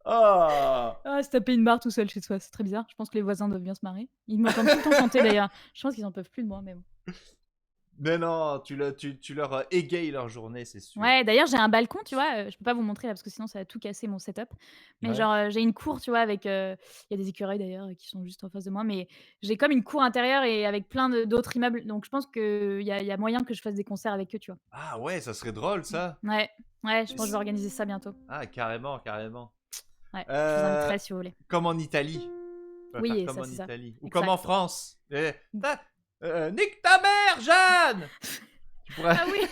B: Oh.
A: Ah, se taper une barre tout seul chez soi, c'est très bizarre. Je pense que les voisins doivent bien se marrer. Ils m'entendent tout le temps chanter d'ailleurs. Je pense qu'ils en peuvent plus de moi, mais bon.
B: Mais non, tu leur égayes leur journée, c'est sûr.
A: Ouais, d'ailleurs, j'ai un balcon, tu vois. Je peux pas vous montrer là parce que sinon ça va tout casser mon setup. Mais
B: Ouais.
A: genre, j'ai une cour, tu vois, avec. Il y a des écureuils d'ailleurs qui sont juste en face de moi. Mais j'ai comme une cour intérieure et avec plein d'autres immeubles. Donc je pense qu'il y a moyen que je fasse des concerts avec eux, tu vois.
B: Ah ouais, ça serait drôle ça.
A: Ouais, ouais, je pense que je vais organiser ça bientôt.
B: Ah carrément, carrément.
A: Ouais, je vous
B: Euh,
A: inviterai si vous voulez.
B: Comme en Italie. On va
A: Oui,
B: faire
A: et
B: comme
A: ça,
B: en
A: c'est ça.
B: Italie. Ou
A: Exact.
B: comme en France. Nique ta mère, Jeanne. Tu pourrais...
A: Ah oui,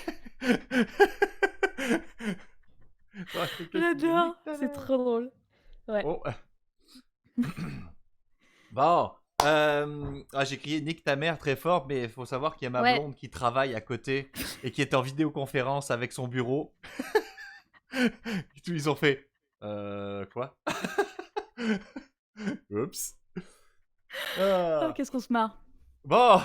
B: Ouais, quelqu'un qui dit,
A: j'adore.
B: Nique ta
A: C'est
B: mère.
A: trop drôle. Ouais.
B: Oh. Bon. J'ai crié nique ta mère très fort, mais il faut savoir qu'il y a ma
A: Ouais.
B: blonde qui travaille à côté et qui est en vidéoconférence avec son bureau. Et tout, ils ont fait quoi? Oups.
A: Ah,
B: Ah.
A: qu'est-ce qu'on se marre.
B: Bon.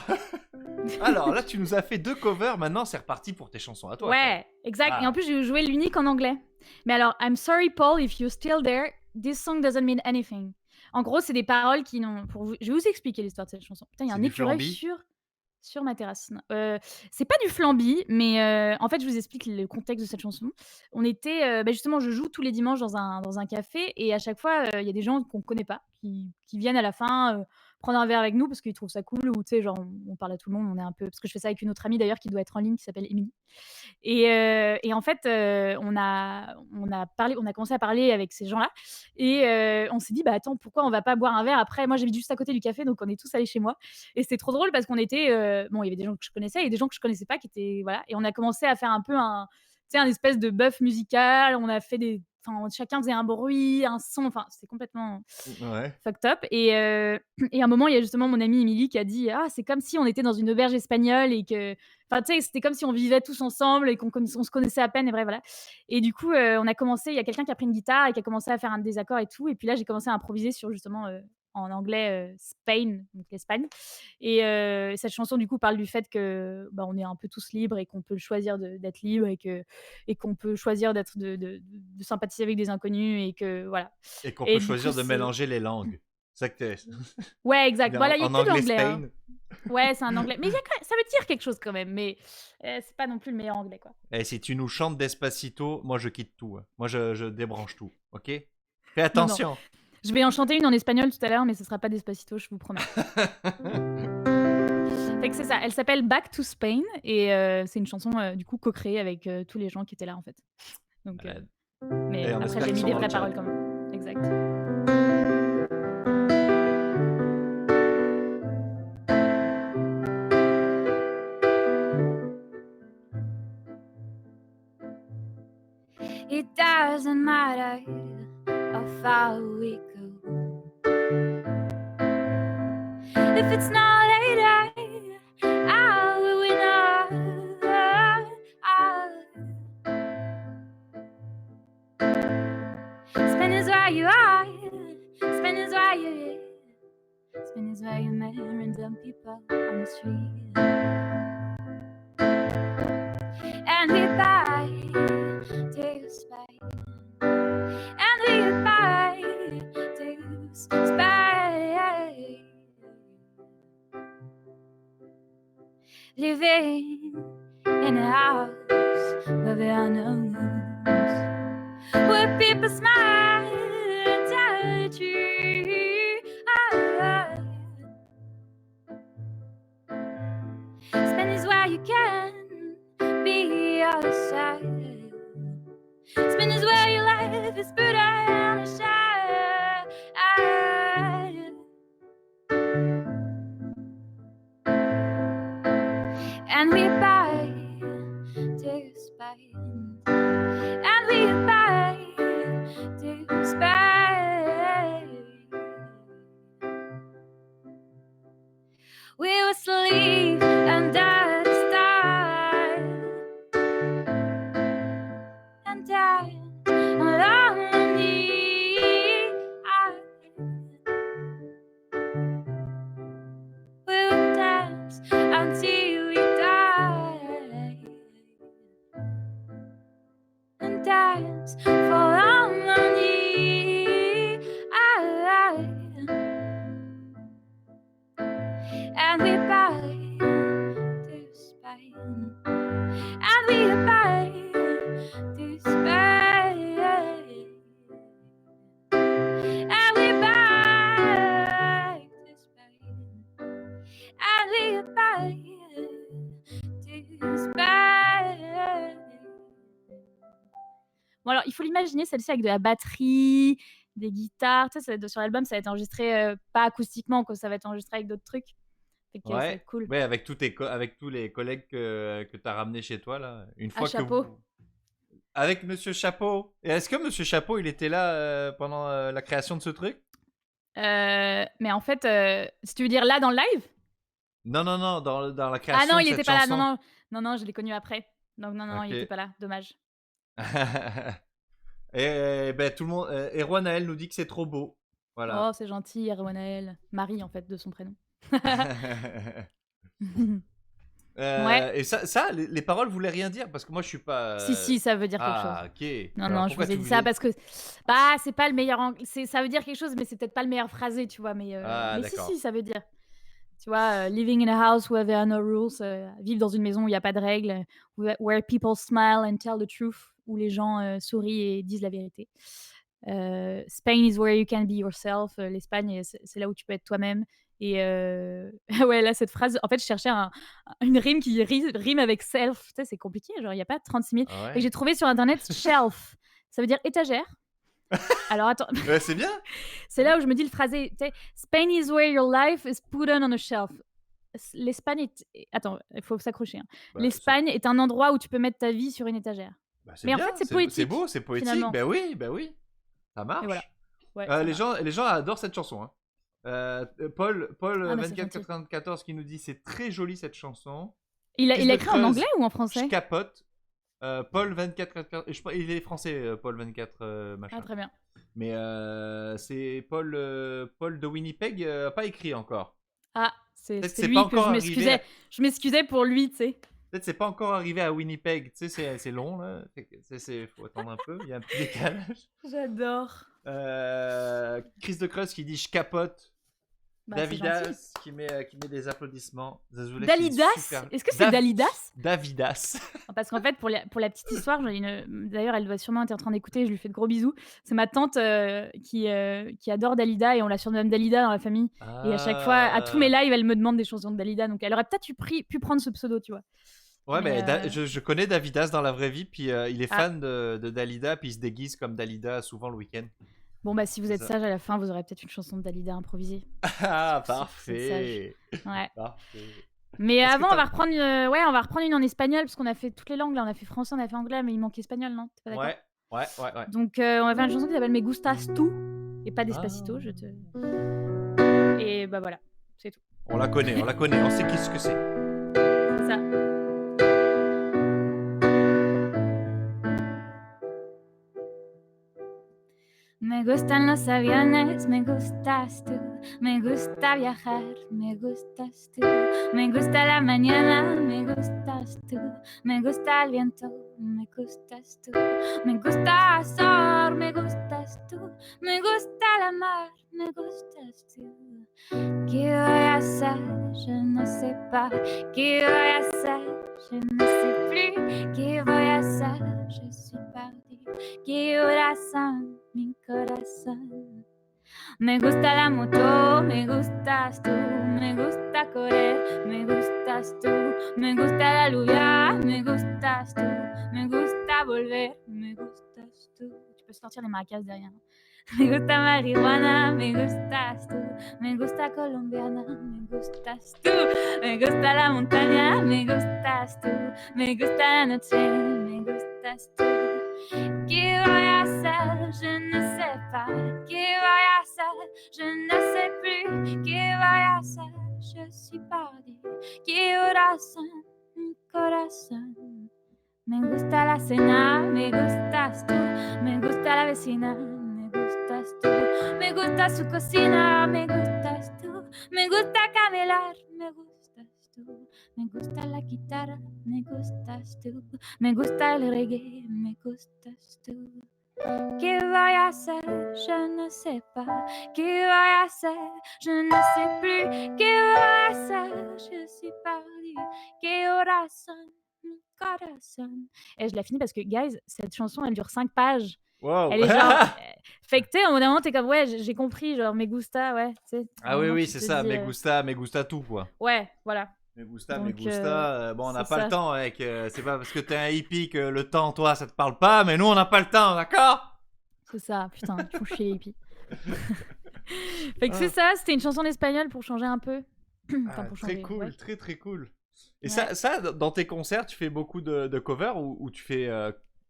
B: Alors là, tu nous as fait 2 covers. Maintenant, c'est reparti pour tes chansons à toi.
A: Ouais, exact.
B: Ah.
A: Et en plus, j'ai joué l'unique en anglais. Mais alors, I'm sorry, Paul, if you're still there, this song doesn't mean anything. En gros, c'est des paroles qui n'ont. Je vais vous expliquer l'histoire de cette chanson. Putain, il y a
B: C'est
A: un
B: du
A: écureuil
B: flambi?
A: sur ma terrasse. Non, c'est pas du flambi, mais en fait, je vous explique le contexte de cette chanson. On était. Justement, je joue tous les dimanches dans un café et à chaque fois, il y a des gens qu'on connaît pas qui viennent à la fin. Prendre un verre avec nous parce qu'ils trouvent ça cool ou tu sais genre on parle à tout le monde, on est un peu parce que je fais ça avec une autre amie d'ailleurs qui doit être en ligne qui s'appelle Émilie et en fait on a commencé à parler avec ces gens-là et on s'est dit bah attends pourquoi on va pas boire un verre après. Moi j'habite juste à côté du café donc on est tous allés chez moi et c'était trop drôle parce qu'on était bon il y avait des gens que je connaissais et des gens que je connaissais pas qui étaient voilà et on a commencé à faire un peu un tu sais un espèce de bœuf musical, on a fait des enfin chacun faisait un bruit, un son, enfin c'était complètement
B: Ouais.
A: fucked up et à un moment, il y a justement mon amie Émilie qui a dit: «Ah, c'est comme si on était dans une auberge espagnole et que» enfin, tu sais, c'était comme si on vivait tous ensemble et on se connaissait à peine et bref, voilà et du coup, on a commencé il y a quelqu'un qui a pris une guitare et qui a commencé à faire un des accords et tout et puis là, j'ai commencé à improviser sur justement, en anglais, Spain, donc l'Espagne et cette chanson, du coup, parle du fait que, bah, on est un peu tous libres et qu'on peut choisir d'être libre et qu'on peut choisir de sympathiser avec des inconnus et que voilà
B: Et qu'on peut
A: et du coup,
B: choisir de
A: c'est
B: mélanger les langues. C'est ça que t'es.
A: ouais, exact. Voilà, il y a
B: En
A: que de
B: anglais
A: l'anglais, hein.
B: Spain.
A: Ouais, c'est un anglais. Mais il y a ça veut dire quelque chose quand même, mais c'est pas non plus le meilleur anglais, quoi.
B: Et si tu nous chantes Despacito, moi je quitte tout. Hein. Moi je débranche tout. Ok? Fais
A: Non, non.
B: attention.
A: Je vais en chanter une en espagnol tout à l'heure, mais ce sera pas Despacito, je vous promets. Fait que c'est ça. Elle s'appelle Back to Spain et c'est une chanson du coup co-créée avec tous les gens qui étaient là en fait. Donc, mais
B: Et on
A: après
B: espère
A: j'ai
B: qu'ils
A: mis
B: sont
A: des
B: dans le
A: vraies
B: chat.
A: paroles quand même. Exact. It doesn't matter how far we go. If it's not later, how will we know? Spain is where you are. Spain is where you're here. Spain is where you met random people on the street. And we buy to Spain. And we buy to Spain. Living in a house where there are no rules, where people smile and touch you. Spain is where you can be yourself. Spain is where your life is put on a shine. And we buy to Spain. and we abide to Spain. We will sleep and die to start and die along the knee. We'll dance until we die and dance for long on ye. And we abide to Spain. And we abide to Spain. And we abide to Spain. And we abide to Spain. Bon alors, il faut l'imaginer celle-ci avec de la batterie, des guitares. Tu sais, sur l'album, ça va être enregistré pas acoustiquement, ça va être enregistré avec d'autres trucs. Fait que ça va être cool.
B: Ouais, avec tous les collègues que tu as ramenés chez toi là. Une fois que
A: Chapeau.
B: Avec Monsieur Chapeau. Et est-ce que Monsieur Chapeau, il était là pendant la création de ce truc?
A: Mais en fait, si tu veux dire là dans le live?
B: Non, dans la création.
A: Ah non, il
B: était
A: pas là. Non, je l'ai connu après. Donc non, il était pas là. Dommage.
B: Et ben tout le monde. Erwan nous dit que c'est trop beau. Voilà.
A: Oh, c'est gentil, Erwan. Marie en fait de son prénom. Ouais.
B: Et ça les paroles voulaient rien dire parce que moi je suis pas.
A: Si, ça veut dire quelque chose.
B: Ah, ok.
A: Non,
B: Alors,
A: je vous ai dit ça parce que c'est pas le meilleur. Ça veut dire quelque chose, mais c'est peut-être pas le meilleur phrasé, tu vois. Mais si, ça veut dire. Tu vois, living in a house where there are no rules, vivre dans une maison où il n'y a pas de règles, where people smile and tell the truth, où les gens sourient et disent la vérité. Spain is where you can be yourself. L'Espagne, c'est là où tu peux être toi-même. Et ouais, là, cette phrase, en fait, je cherchais une rime qui rime avec self. Tu sais, c'est compliqué, genre, il n'y a pas 36 000.
B: Ouais.
A: Et j'ai trouvé sur Internet shelf. Ça veut dire étagère. Alors, attends.
B: Ouais, c'est bien.
A: C'est là où je me dis le phrasé. Spain is where your life is put on a shelf. L'Espagne est... Attends, il faut s'accrocher. Hein. L'Espagne est un endroit où tu peux mettre ta vie sur une étagère.
B: Mais
A: bien, en fait, c'est poétique.
B: C'est beau, c'est poétique.
A: Finalement.
B: Ben oui. Ça marche.
A: Voilà. Ouais,
B: les gens adorent cette chanson. Hein. Paul
A: 2494
B: qui nous dit c'est très joli cette chanson.
A: Il a écrit en anglais ou en français?
B: Je capote. Paul 24, il est français, Paul 24 machin.
A: Ah, très bien.
B: Mais c'est Paul de Winnipeg, pas écrit encore.
A: Ah, c'est lui que je m'excusais. Je m'excusais pour lui, tu sais.
B: Peut-être c'est pas encore arrivé à Winnipeg, tu sais, c'est long là. Faut attendre un peu, il y a un petit décalage.
A: J'adore.
B: Chris de Creuse qui dit je capote.
A: Bah,
B: Davidas qui met des applaudissements.
A: Dalidas? Est-ce que c'est Dalidas?
B: Davidas.
A: Parce qu'en fait, pour la petite histoire, d'ailleurs, elle doit sûrement être en train d'écouter, je lui fais de gros bisous. C'est ma tante qui adore Dalida et on la surnomme Dalida dans la famille. Et à chaque fois, à tous mes lives, elle me demande des chansons de Dalida. Donc elle aurait peut-être pu prendre ce pseudo, tu vois.
B: Ouais, mais je connais Davidas dans la vraie vie, puis il est fan de Dalida, puis il se déguise comme Dalida souvent le week-end.
A: Bon, bah, si vous êtes sage à la fin, vous aurez peut-être une chanson de Dalida improvisée.
B: Ah, parfait.
A: Ouais.
B: Parfait.
A: Mais avant, on va reprendre une en espagnol, parce qu'on a fait toutes les langues. Là, on a fait français, on a fait anglais, mais il manque espagnol, non? T'es pas d'accord?
B: Ouais.
A: Donc, on va faire une chanson qui s'appelle Me Gustas Tu, et pas Despacito, Et bah voilà, c'est tout.
B: On la connaît, on sait ce que c'est.
A: C'est ça. Me gustan los aviones, me gustas tú, me gusta viajar, me gustas tú, me gusta la mañana, me gustas tú, me gusta el viento, me gustas tú, me gusta el sol, me gustas tú, me gusta la mar, me gustas tú. ¿Qué voy a hacer? Je ne sais pas. ¿Qué voy a hacer? Je ne sais plus. ¿Qué voy a hacer? Je suis perdue. ¿Qué corazón? Mi corazón. Me gusta la moto, me gustas tú, me gusta correr, me gustas tú, me gusta la lluvia, me gustas tú, me gusta volver, me gustas tú. Tu peux sortir les maracas derrière. Me gusta marihuana, me gustas tú, me gusta colombiana, me gustas tú, me gusta la montaña, me gustas tú, me gusta la noche, me gusta gustas tú? ¿Qué voy a hacer? Je ne sais pas. ¿Qué voy a hacer? Je ne sais plus. ¿Qué voy a hacer? Je suis perdue. ¿Qué corazón? Mi corazón. Me gusta la cena, me gustas tú. Me gusta la vecina, me gustas tú. Me gusta su cocina, me gustas tú. Me gusta camelar, me gustas tú. Me gusta la guitarra, me gustas tú. Me gusta el reggae, me gustas tú. ¿Qué voy a hacer? Je ne sais pas. ¿Qué voy a hacer? Je ne sais plus. ¿Qué voy a hacer? Je suis perdue. ¿Qué corazón? Mi corazón. Et je la finis parce que, guys, cette chanson, elle dure 5 pages.
B: Wow.
A: Elle est genre... fait que, tu sais, au bout d'un moment, t'es comme, ouais, j'ai compris, genre, me gusta, ouais, tu sais.
B: Ah oui, c'est ça, me gusta tout, quoi.
A: Ouais, voilà.
B: Me gusta. Bon, on n'a pas le temps, mec. C'est pas parce que t'es un hippie que le temps, toi, ça te parle pas, mais nous, on n'a pas le temps, d'accord?
A: C'est ça, putain, ils font chier les hippies. Fait que c'est ça, c'était une chanson d'espagnol pour changer un peu.
B: Enfin, pour changer, très cool, ouais. Très très cool. Et ça, dans tes concerts, tu fais beaucoup de covers ou tu fais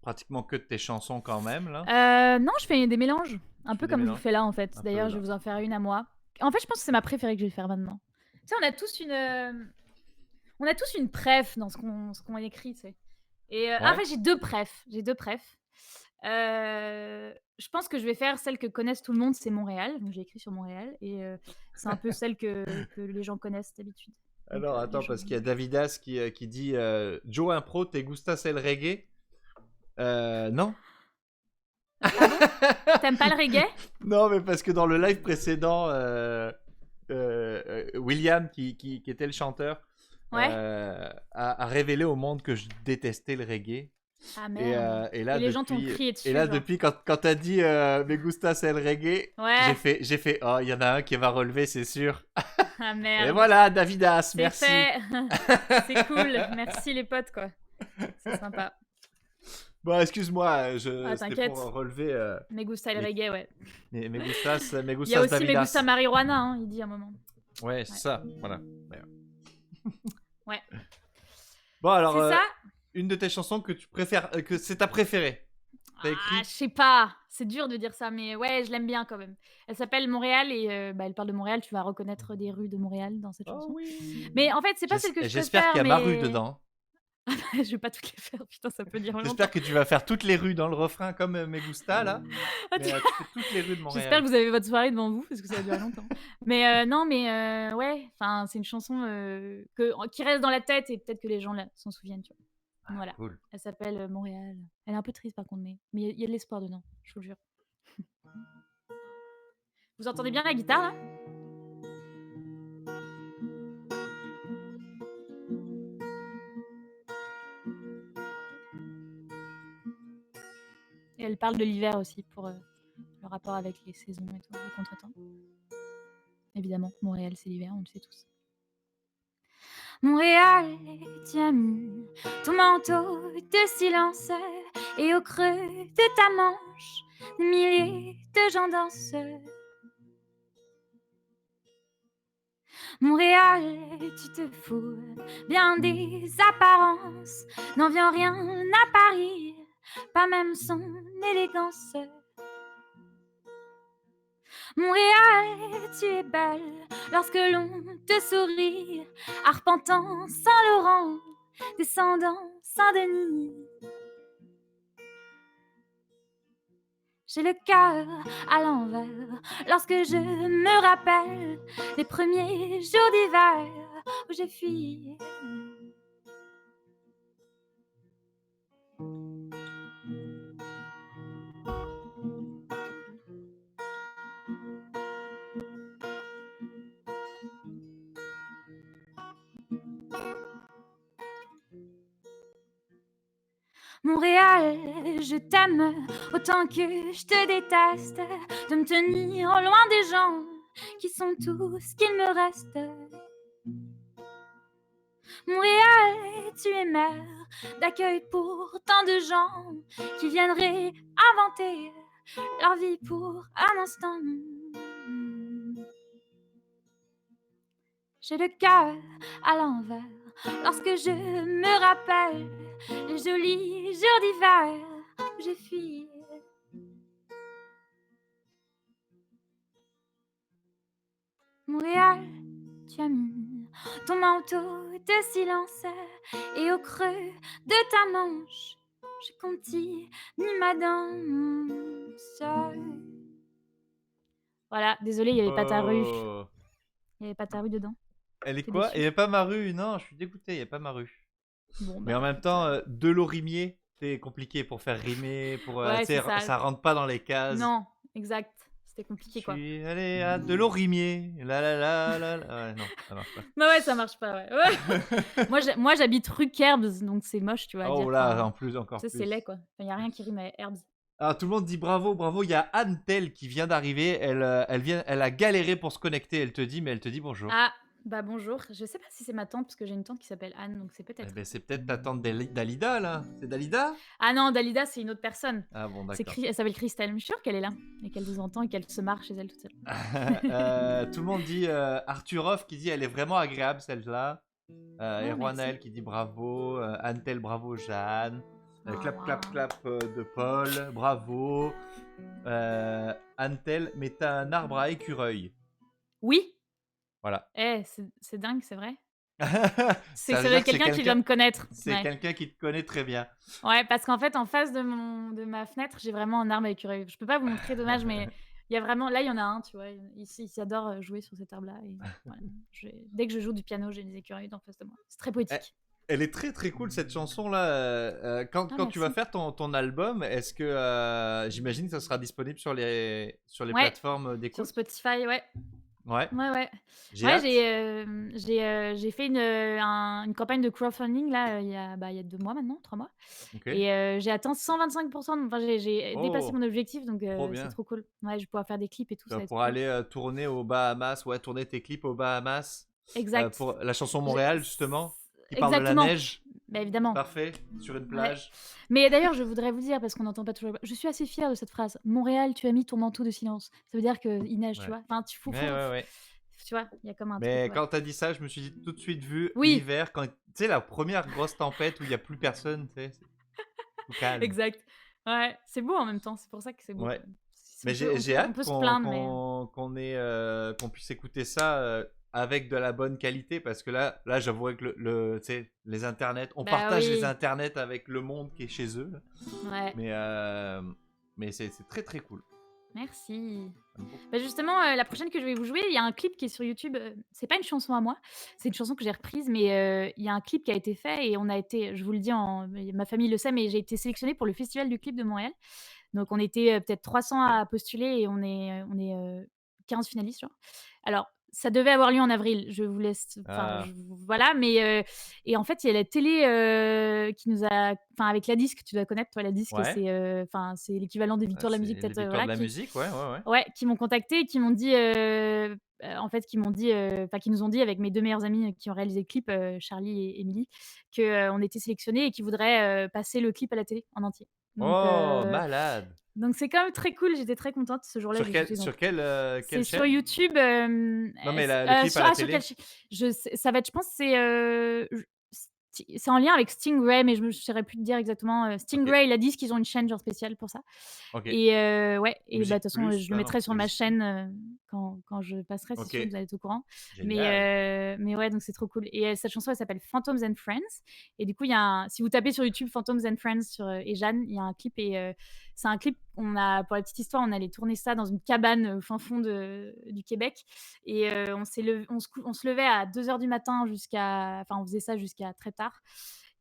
B: pratiquement que de tes chansons quand même là?
A: Non, je fais des mélanges, un peu comme je vous fais là en fait. D'ailleurs, je vais vous en faire une à moi. En fait, je pense que c'est ma préférée que je vais faire maintenant. Tu sais, on a tous une préf dans ce qu'on écrit, tu sais. Et en fait, j'ai deux préfs. Je pense que je vais faire celle que connaissent tout le monde, c'est Montréal. Donc j'ai écrit sur Montréal et c'est un peu celle que les gens connaissent d'habitude.
B: Alors attends, parce qu'il y a Davidas qui dit Joe Impro, te gustas el reggae? Non.
A: Ah bon? T'aimes pas le reggae?
B: Non, mais parce que dans le live précédent, William, qui était le chanteur, a révélé au monde que je détestais le reggae.
A: Ah merde.
B: Et là,
A: les gens t'ont crié dessus.
B: Et là, depuis, quand t'as dit me gusta c'est le reggae, j'ai fait oh, il y en a un qui va relever, c'est sûr.
A: Ah merde.
B: Et voilà, Davidas, merci.
A: C'est cool, merci les potes, quoi. C'est sympa.
B: Bon, excuse-moi, c'était pour relever.
A: Me gusta el reggae, ouais.
B: Me gustas Davidas.
A: Il y a aussi me gusta marijuana, hein, il dit à un moment.
B: Ouais, c'est ça, voilà.
A: Ouais.
B: Bon, alors.
A: C'est ça.
B: Une de tes chansons que tu préfères, que c'est ta préférée.
A: Je sais pas, c'est dur de dire ça, mais ouais, je l'aime bien quand même. Elle s'appelle Montréal et elle parle de Montréal. Tu vas reconnaître des rues de Montréal dans cette chanson.
B: Oui.
A: Mais en fait, c'est pas celle que je préfère.
B: J'espère qu'il y a ma rue dedans.
A: Je vais pas toutes les faire, putain, ça peut dire longtemps.
B: J'espère que tu vas faire toutes les rues dans le refrain comme Me Gusta là. Mais, tu fais toutes les rues de Montréal.
A: J'espère que vous avez votre soirée devant vous parce que ça va durer longtemps. Mais non, mais ouais, enfin, c'est une chanson qui reste dans la tête et peut-être que les gens s'en souviennent, tu vois. Voilà.
B: Cool.
A: Elle s'appelle Montréal. Elle est un peu triste par contre, mais il y a de l'espoir dedans, je vous le jure. Vous entendez bien la guitare là? Et elle parle de l'hiver aussi pour le rapport avec les saisons et tout, les contretemps. Évidemment, Montréal c'est l'hiver, on le sait tous. Montréal, tu as mis ton manteau de silence et au creux de ta manche, des milliers de gens dansent. Montréal, tu te fous bien des apparences, n'en vient rien à Paris, pas même son élégance. Montréal, tu es belle lorsque l'on te sourit, arpentant Saint-Laurent, descendant Saint-Denis. J'ai le cœur à l'envers lorsque je me rappelle les premiers jours d'hiver où j'ai fui. Montréal, je t'aime autant que je te déteste, de me tenir loin des gens qui sont tout ce qu'il me reste. Montréal, tu es mère d'accueil pour tant de gens qui viendraient inventer leur vie pour un instant. J'ai le cœur à l'envers lorsque je me rappelle le joli jour d'hiver où j'ai fui. Montréal, tu as mis ton manteau de silence et au creux de ta manche, je continue ma danse. Voilà, désolée, il n'y avait pas ta rue.
B: Oh.
A: Il n'y avait pas ta rue dedans.
B: Elle est
A: T'es
B: quoi?
A: déçu?
B: Il n'y avait pas ma rue. Non, je suis dégoûté, il n'y a pas ma rue.
A: Bon,
B: Mais
A: bah,
B: en même temps, Delorimier, c'est compliqué pour faire rimer, pour,
A: ouais,
B: tu sais,
A: c'est ça.
B: ça rentre pas dans les cases.
A: Non, exact. C'était compliqué,
B: Je
A: quoi.
B: suis allé à Delorimier. La la la la la. Ouais, non, ça marche pas.
A: Bah ouais, ça marche pas, ouais. Moi, j'habite rue Kerbs, donc c'est moche, tu vois, à
B: Oh
A: dire.
B: là,
A: Enfin,
B: en plus, encore
A: ça,
B: plus.
A: c'est laid, quoi. Il n'y a rien qui rime à herbs.
B: Ah, tout le monde dit bravo, bravo. Il y a Anne Tell qui vient d'arriver. Elle a galéré pour se connecter. Elle te dit bonjour.
A: Ah, bah bonjour. Je sais pas si c'est ma tante, parce que j'ai une tante qui s'appelle Anne, donc c'est
B: Eh
A: peut-être.
B: ben, c'est peut-être ta tante Dalida, là. C'est Dalida?
A: Ah non, Dalida, c'est une autre personne.
B: Ah bon, d'accord.
A: Elle s'appelle Christelle. Mais je suis sûre qu'elle est là et qu'elle vous entend et qu'elle se marre chez elle toute seule.
B: Tout le monde dit Arthurov qui dit elle est vraiment agréable celle-là. Erwan Naël qui dit bravo. Antel bravo Jeanne. Clap clap clap de Paul. Bravo. Antel mais t'as un arbre à écureuil.
A: Oui.
B: Voilà.
A: Eh, c'est dingue, c'est vrai.
B: Ça
A: Ça
B: veut
A: doit
B: dire
A: être
B: que c'est
A: quelqu'un qui doit me connaître.
B: C'est
A: Ouais.
B: quelqu'un qui te connaît très bien.
A: Ouais, parce qu'en fait, en face de ma fenêtre, j'ai vraiment un arbre à écureuil. Je peux pas vous montrer, dommage, mais il y a vraiment. Là, il y en a un, tu vois. Ici, il adore jouer sur cet arbre-là. Et voilà. Dès que je joue du piano, j'ai des écureuils en face de moi. C'est très poétique.
B: Elle est très très cool cette chanson là. Quand tu vas faire ton album, est-ce que j'imagine que ça sera disponible sur les
A: Ouais,
B: plateformes d'écoute?
A: sur Spotify, ouais.
B: Ouais.
A: Ouais.
B: J'ai
A: Ouais,
B: hâte.
A: j'ai fait une campagne de crowdfunding là, il y a 2 mois maintenant, 3 mois.
B: Ok.
A: Et j'ai atteint 125%. Enfin, j'ai dépassé
B: Oh,
A: mon objectif, donc
B: trop
A: c'est
B: bien.
A: trop cool. Ouais, je vais pouvoir faire des clips et tout, ça va être
B: Pour
A: cool.
B: aller tourner aux Bahamas, ouais, tourner tes clips aux Bahamas.
A: Exact.
B: Pour la chanson Montréal justement, qui parle
A: Exactement.
B: de la neige.
A: Bah, évidemment.
B: Parfait, sur une plage.
A: Mais d'ailleurs, je voudrais vous dire, parce qu'on n'entend pas toujours, je suis assez fière de cette phrase. Montréal, tu as mis ton manteau de silence. Ça veut dire qu'il neige, tu
B: Ouais.
A: vois. Enfin,
B: Ouais.
A: tu vois, il y a comme un
B: Mais
A: truc.
B: quand t'as dit ça, je me suis dit tout de suite vu
A: Oui.
B: l'hiver, quand tu sais la première grosse tempête où il y a plus personne, tu sais, c'est tout calme.
A: Exact. Ouais, c'est beau en même temps. C'est pour ça que c'est beau.
B: Ouais.
A: Si
B: Mais j'ai
A: on
B: hâte
A: peut se plaindre, mais
B: qu'on puisse écouter ça avec de la bonne qualité parce que là j'avouerais que tu sais, les internets, on
A: Bah
B: partage
A: oui.
B: les internets avec le monde qui est chez eux. Là.
A: Ouais.
B: Mais c'est très très cool.
A: Merci. Bah justement, la prochaine que je vais vous jouer, il y a un clip qui est sur YouTube. C'est pas une chanson à moi, c'est une chanson que j'ai reprise, mais il y a un clip qui a été fait et on a été, je vous le dis, ma famille le sait, mais j'ai été sélectionnée pour le Festival du clip de Montréal. Donc on était peut-être 300 à postuler et on est 15 finalistes, genre. Alors, ça devait avoir lieu en avril. Je vous laisse,
B: Ah.
A: voilà, mais et en fait, il y a la télé qui nous a, enfin avec la disque, tu dois connaître toi la disque,
B: Ouais.
A: c'est l'équivalent des victoires de la musique
B: C'est
A: peut-être,
B: les victoires
A: voilà,
B: de la musique, ouais.
A: ouais, qui m'ont contacté et qui m'ont dit, en fait, qui nous ont dit avec mes 2 meilleures amies qui ont réalisé le clip, Charlie et Émilie, qu'on était sélectionnés et qu'ils voudraient passer le clip à la télé en entier. Donc,
B: Oh, malade.
A: donc c'est quand même très cool, j'étais très contente ce jour-là.
B: Sur quelle
A: C'est sur
B: chaîne?
A: YouTube.
B: Non mais le clip à la télé.
A: Ça va être, je pense, c'est en lien avec Stingray, mais je ne saurais plus te dire exactement. Stingray, il a dit qu'ils ont une chaîne genre spéciale pour ça.
B: Ok.
A: Et ouais, et bah, de toute façon,
B: Musique+,
A: je le mettrai sur ma chaîne quand je passerai, c'est sûr, vous allez être au courant. Mais ouais, donc c'est trop cool. Et cette chanson, elle s'appelle Phantoms and Friends. Et du coup, si vous tapez sur YouTube Phantoms and Friends et Jeanne, il y a un clip. Et c'est un clip, pour la petite histoire, on allait tourner ça dans une cabane au fin fond du Québec. Et on se levait à 2h du matin on faisait ça jusqu'à très tard.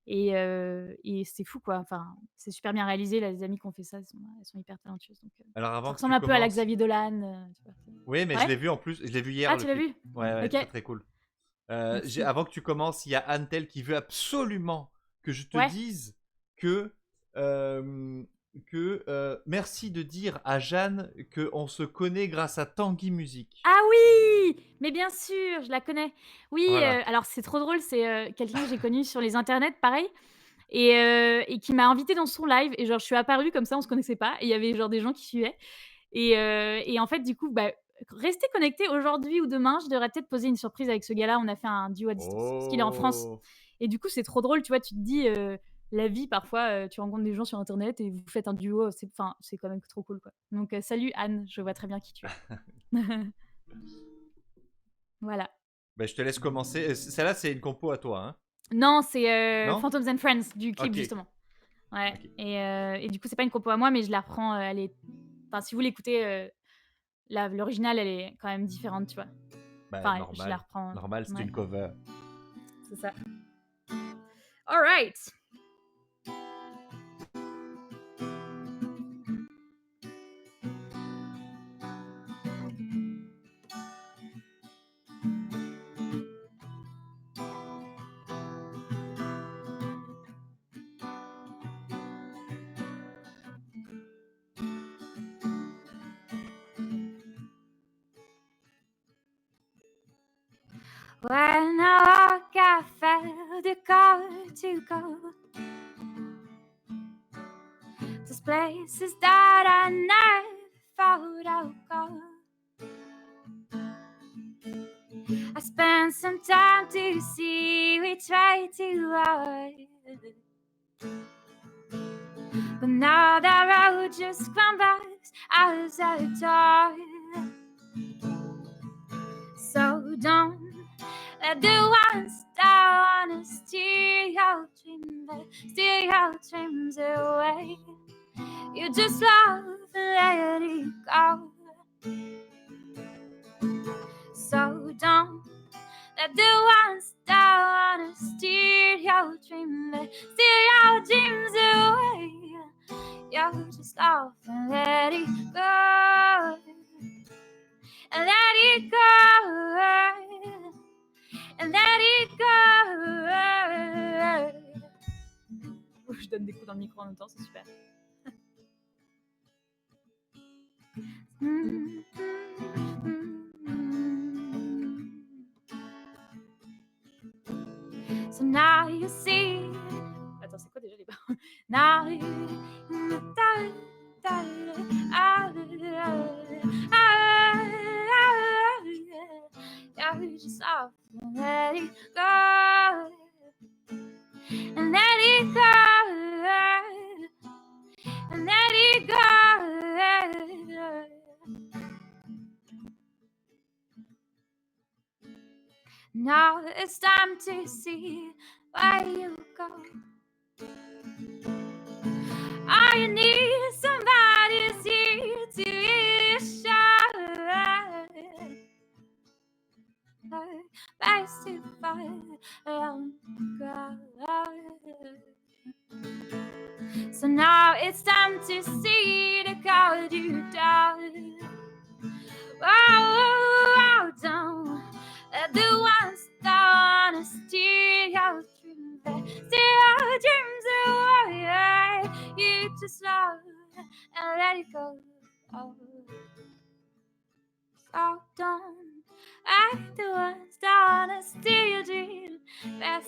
A: Et c'est fou, quoi. Enfin, c'est super bien réalisé. Là, les amies qui ont fait ça, elles sont hyper talentueuses. Donc,
B: Alors
A: ça
B: avant que
A: ressemble
B: tu
A: un peu à la
B: commences.
A: Xavier Dolan. Tu vois.
B: Oui, mais
A: Ouais.
B: je l'ai vu en plus. Je l'ai vu hier.
A: Ah,
B: le
A: tu l'as
B: clip.
A: vu?
B: Ouais,
A: Ok.
B: très très cool. Avant que tu commences, il y a Antel qui veut absolument que je te
A: Ouais.
B: dise que merci de dire à Jeanne qu'on se connaît grâce à Tanguy Musique.
A: Ah oui! Mais bien sûr, je la connais. Oui,
B: Voilà.
A: alors c'est trop drôle, c'est quelqu'un que j'ai connu sur les internets, pareil, et qui m'a invitée dans son live. Et genre, je suis apparue comme ça, on se connaissait pas, et il y avait genre des gens qui suivaient. Et en fait, du coup, bah, restez connectés. Aujourd'hui ou demain, je devrais peut-être poser une surprise avec ce gars-là. On a fait un duo à distance, parce qu'il est en France.
B: Oh.
A: Et du coup, c'est trop drôle, tu vois, tu te dis, la vie, parfois, tu rencontres des gens sur internet et vous faites un duo, c'est quand même trop cool, quoi. Donc salut Anne, je vois très bien qui tu es. Voilà.
B: Bah, je te laisse commencer. Celle-là, c'est une compo à toi, hein?
A: Non, c'est
B: Non?
A: Phantoms and Friends du clip,
B: Ok.
A: justement. Ouais.
B: Ok.
A: Et du coup, c'est pas une compo à moi, mais je la reprends. Elle est... Enfin, si vous l'écoutez, l'original, elle est quand même différente, tu vois.
B: Bah,
A: Enfin, je la
B: normal.
A: reprends.
B: Normal, c'est
A: Ouais,
B: une cover.
A: c'est ça. All right. When I walk, I felt the call to go. Those places that I never thought I'd go. I spent some time to see, we tried to hide. But now that road just crumbles as I die. So don't let the ones that wanna steer your dreams away. You just love and let it go. So don't let the ones that wanna steer your dreams away. You just love and let it go. And let it go. And let it go. Je donne des coups dans le micro en même temps, c'est super. So now you see. Attends, c'est quoi déjà les paroles? Now you just off and let it go. And let it go. And let it go. Now it's time to see where you go. I need somebody's here to show. Best to find so now it's time to see the God you died. Oh, don't let the ones that wanna steer your dreams away. You just love and let it go. Oh. So don't let the ones that wanna steer your dreams away.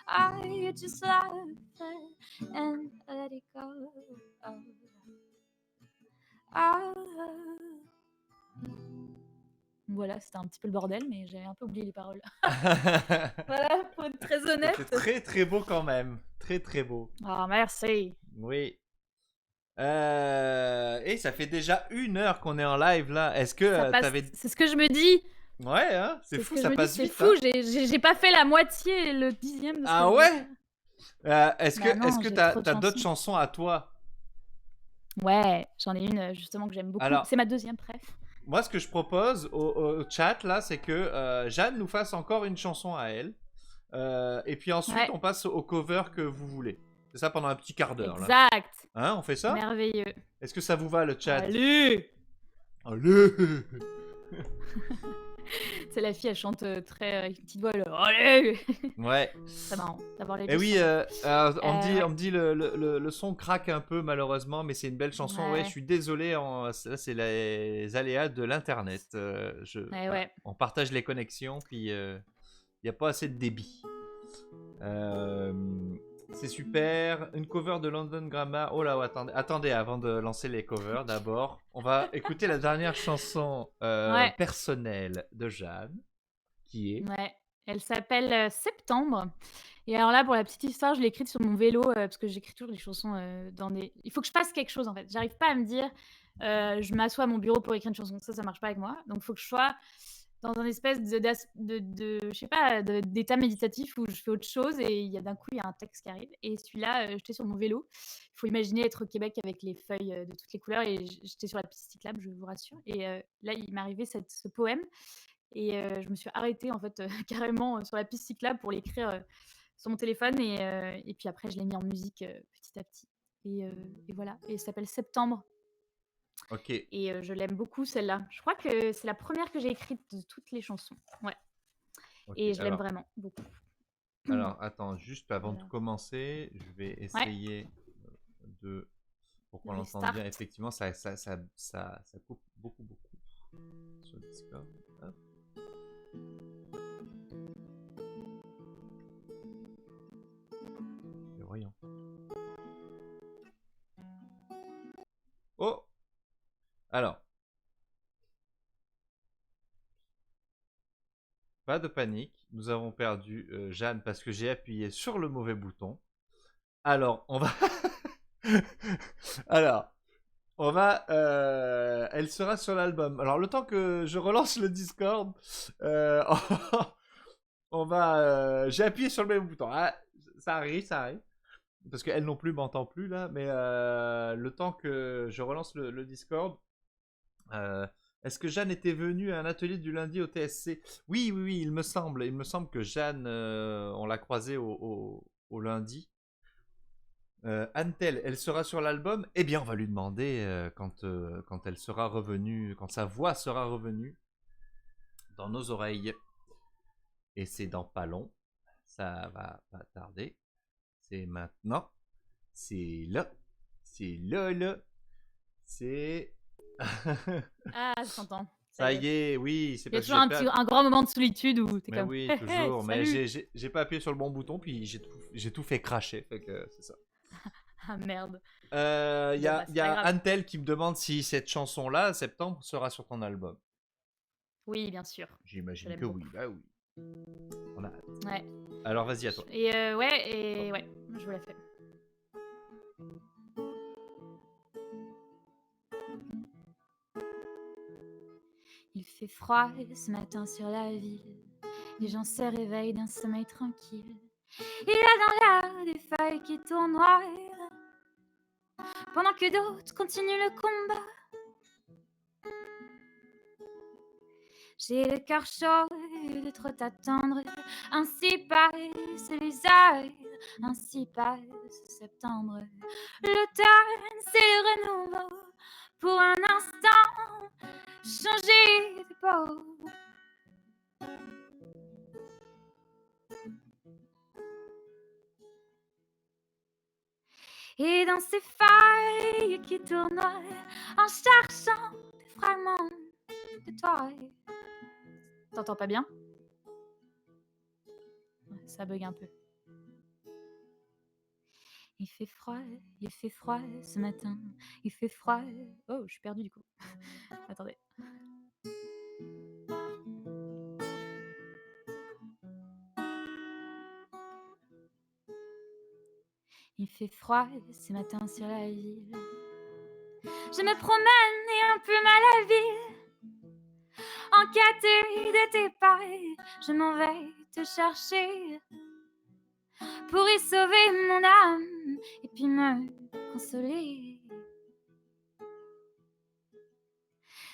A: Oh, you just love it and let it go. Oh. Oh. Voilà, c'était un petit peu le bordel, mais j'avais un peu oublié les paroles. Voilà, pour être très honnête.
B: C'est très très beau quand même. Très très beau.
A: Ah, merci.
B: Oui. Et ça fait déjà 1 heure qu'on est en live là. Est-ce que t'avais...
A: C'est ce que je me dis.
B: Ouais, hein, c'est fou, ça passe vite.
A: C'est fou, hein. J'ai pas fait la moitié, le 10e de ce
B: ah ouais Est-ce que t'as d'autres chansons à toi?
A: Ouais, j'en ai une justement que j'aime beaucoup. C'est ma 2e préf.
B: Moi, ce que je propose au chat là, c'est que Jeanne nous fasse encore une chanson à elle. Et puis ensuite, on passe au cover que vous voulez. C'est ça pendant un petit quart d'heure.
A: Exact.
B: Là. Hein, on fait ça?
A: Merveilleux.
B: Est-ce que ça vous va le chat?
A: Allez.
B: Allez.
A: C'est la fille, elle chante très avec une petite voix. Allez.
B: Ouais.
A: C'est marrant d'avoir les.
B: Et oui, on me dit le son craque un peu malheureusement, mais c'est une belle chanson. Ouais, je suis désolé. Là, c'est les aléas de l'internet. On partage les connexions, puis il n'y a pas assez de débit. C'est super. Une cover de London Grammar. Oh là, attendez, avant de lancer les covers, d'abord, on va écouter la dernière chanson personnelle de Jeanne, qui est
A: Elle s'appelle, Septembre et alors là, pour la petite histoire, je l'ai écrite sur mon vélo, parce que j'écris toujours des chansons, dans des il faut que je fasse quelque chose, en fait. J'arrive pas à me dire, je m'assois à mon bureau pour écrire une chanson. Ça marche pas avec moi. Donc il faut que je sois dans un espèce de je sais pas, d'état méditatif où je fais autre chose et d'un coup, il y a un texte qui arrive et celui-là, j'étais sur mon vélo. Il faut imaginer être au Québec avec les feuilles, de toutes les couleurs et j'étais sur la piste cyclable, je vous rassure et là, il m'est arrivé ce poème et je me suis arrêtée en fait, carrément, sur la piste cyclable pour l'écrire, sur mon téléphone et puis après je l'ai mis en musique, petit à petit et voilà et ça s'appelle Septembre
B: Ok.
A: et je l'aime beaucoup celle-là. Je crois que c'est la première que j'ai écrite de toutes les chansons. Ouais
B: Ok.
A: et je l'aime vraiment beaucoup.
B: Alors, attends, juste avant de
A: Voilà.
B: commencer, je vais
A: Ouais,
B: essayer de. Pour qu'on l'entende bien,
A: restart.
B: effectivement, ça coupe beaucoup, beaucoup sur Discord. Hop. Et voyons. Oh! Alors, pas de panique. Nous avons perdu Jeanne parce que j'ai appuyé sur le mauvais bouton. Alors, on va. Alors, on va. Elle sera sur l'album. Alors, le temps que je relance le Discord, euh, on va. J'ai appuyé sur le même bouton. Ah, ça arrive, ça arrive. Parce qu'elle non plus m'entend plus là. Mais le temps que je relance le Discord. euh, Est-ce que Jeanne était venue à un atelier du lundi au TSC? Oui, oui, oui, il me semble. Il me semble que Jeanne, on l'a croisée au lundi. Antel, elle sera sur l'album. Eh bien, on va lui demander quand elle sera revenue, quand sa voix sera revenue dans nos oreilles. Et c'est dans pas long. Ça va pas tarder. C'est maintenant. C'est là. C'est là, là. C'est.
A: Ah, je t'entends, ça
B: Ça
A: y
B: y
A: est.
B: est, oui, c'est
A: Il y a
B: parce que
A: toujours
B: j'ai pas.
A: un grand moment de solitude où tu es
B: Mais
A: comme:
B: oui,
A: «Hé hé,
B: toujours. Mais
A: salut!»
B: j'ai pas appuyé sur le bon bouton, puis j'ai tout fait cracher. Fait que c'est ça.
A: Ah merde.
B: Il y
A: Bon,
B: a,
A: bah,
B: y
A: c'est pas
B: a
A: grave.
B: Antel qui me demande si cette chanson-là, Septembre, sera sur ton album.
A: Oui, bien sûr, je
B: J'imagine
A: l'aime
B: que
A: beaucoup.
B: oui, bah oui. On a hâte.
A: Ouais
B: Alors vas-y à toi.
A: ouais, je vous la fais. Il fait froid ce matin sur la ville. Les gens se réveillent d'un sommeil tranquille. Il y a dans l'air des feuilles qui tournoient pendant que d'autres continuent le combat. J'ai le cœur chaud de trop t'attendre. Ainsi passent les heures, ainsi passe septembre. L'automne, c'est le renouveau. Pour un instant, changer de peau. Et dans ces feuilles qui tournoient en cherchant des fragments de toi. T'entends pas bien? Ça bug un peu. Il fait froid ce matin. Il fait froid. Oh, je suis perdue du coup. Attendez. Il fait froid ce matin sur la ville. Je me promène et un peu mal à la ville. En quête de tes pas, je m'en vais te chercher pour y sauver mon âme et puis me consoler.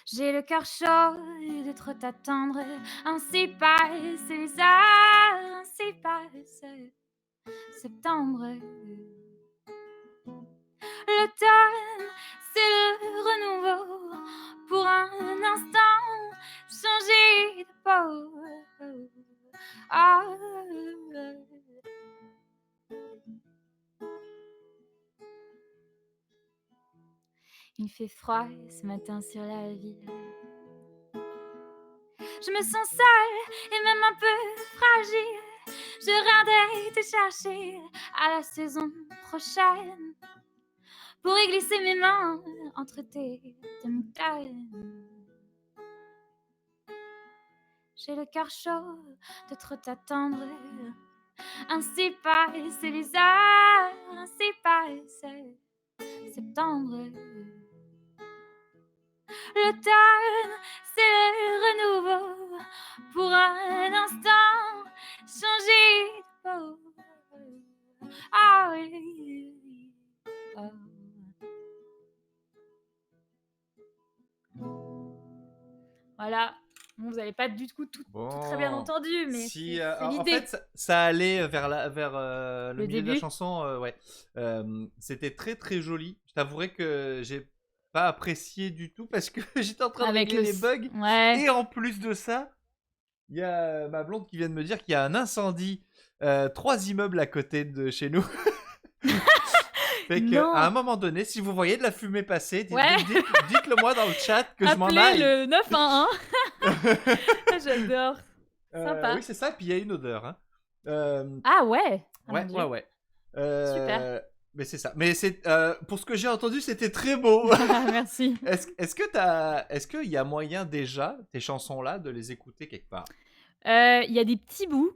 A: J'ai le cœur chaud de trop t'attendre. Ainsi passent les heures, ainsi passe septembre. L'automne, c'est le renouveau. Pour un instant, changer de peau. Ah. Il fait froid ce matin sur la ville. Je me sens seule et même un peu fragile. Je viendrai te chercher à la saison prochaine pour y glisser mes mains entre tes mitaines. j'ai le cœur chaud de trop t'attendre. Ainsi passent les heures, ainsi passe septembre. L'automne, c'est le renouveau. Pour un instant, changer de peau. Ah oui. Oh. Voilà. Bon, vous n'avez pas du tout tout très bien entendu, mais
B: si,
A: c'est
B: en
A: l'idée.
B: fait, ça allait vers le milieu de la
A: début.
B: chanson. Ouais. C'était très très joli. Je t'avouerai que j'ai pas apprécié du tout parce que j'étais en train de
A: Avec
B: régler les bugs.
A: Ouais.
B: Et en plus de ça, il y a ma blonde qui vient de me dire qu'il y a un incendie 3 immeubles à côté de chez nous. Fait que,
A: Non.
B: à un moment donné, si vous voyez de la fumée passer,
A: Ouais.
B: dites-le moi dans le chat que je m'en
A: Appelez
B: aille.
A: le 911. J'adore. Sympa.
B: Oui, c'est ça. Puis il y a une odeur. Hein.
A: Ah ouais. Ah,
B: Ouais,
A: mon Dieu.
B: ouais.
A: Super.
B: Mais c'est ça. Mais c'est pour ce que j'ai entendu, c'était très beau.
A: Merci.
B: Est-ce qu'il y a moyen déjà tes chansons là de les écouter quelque part?
A: Il y a des petits bouts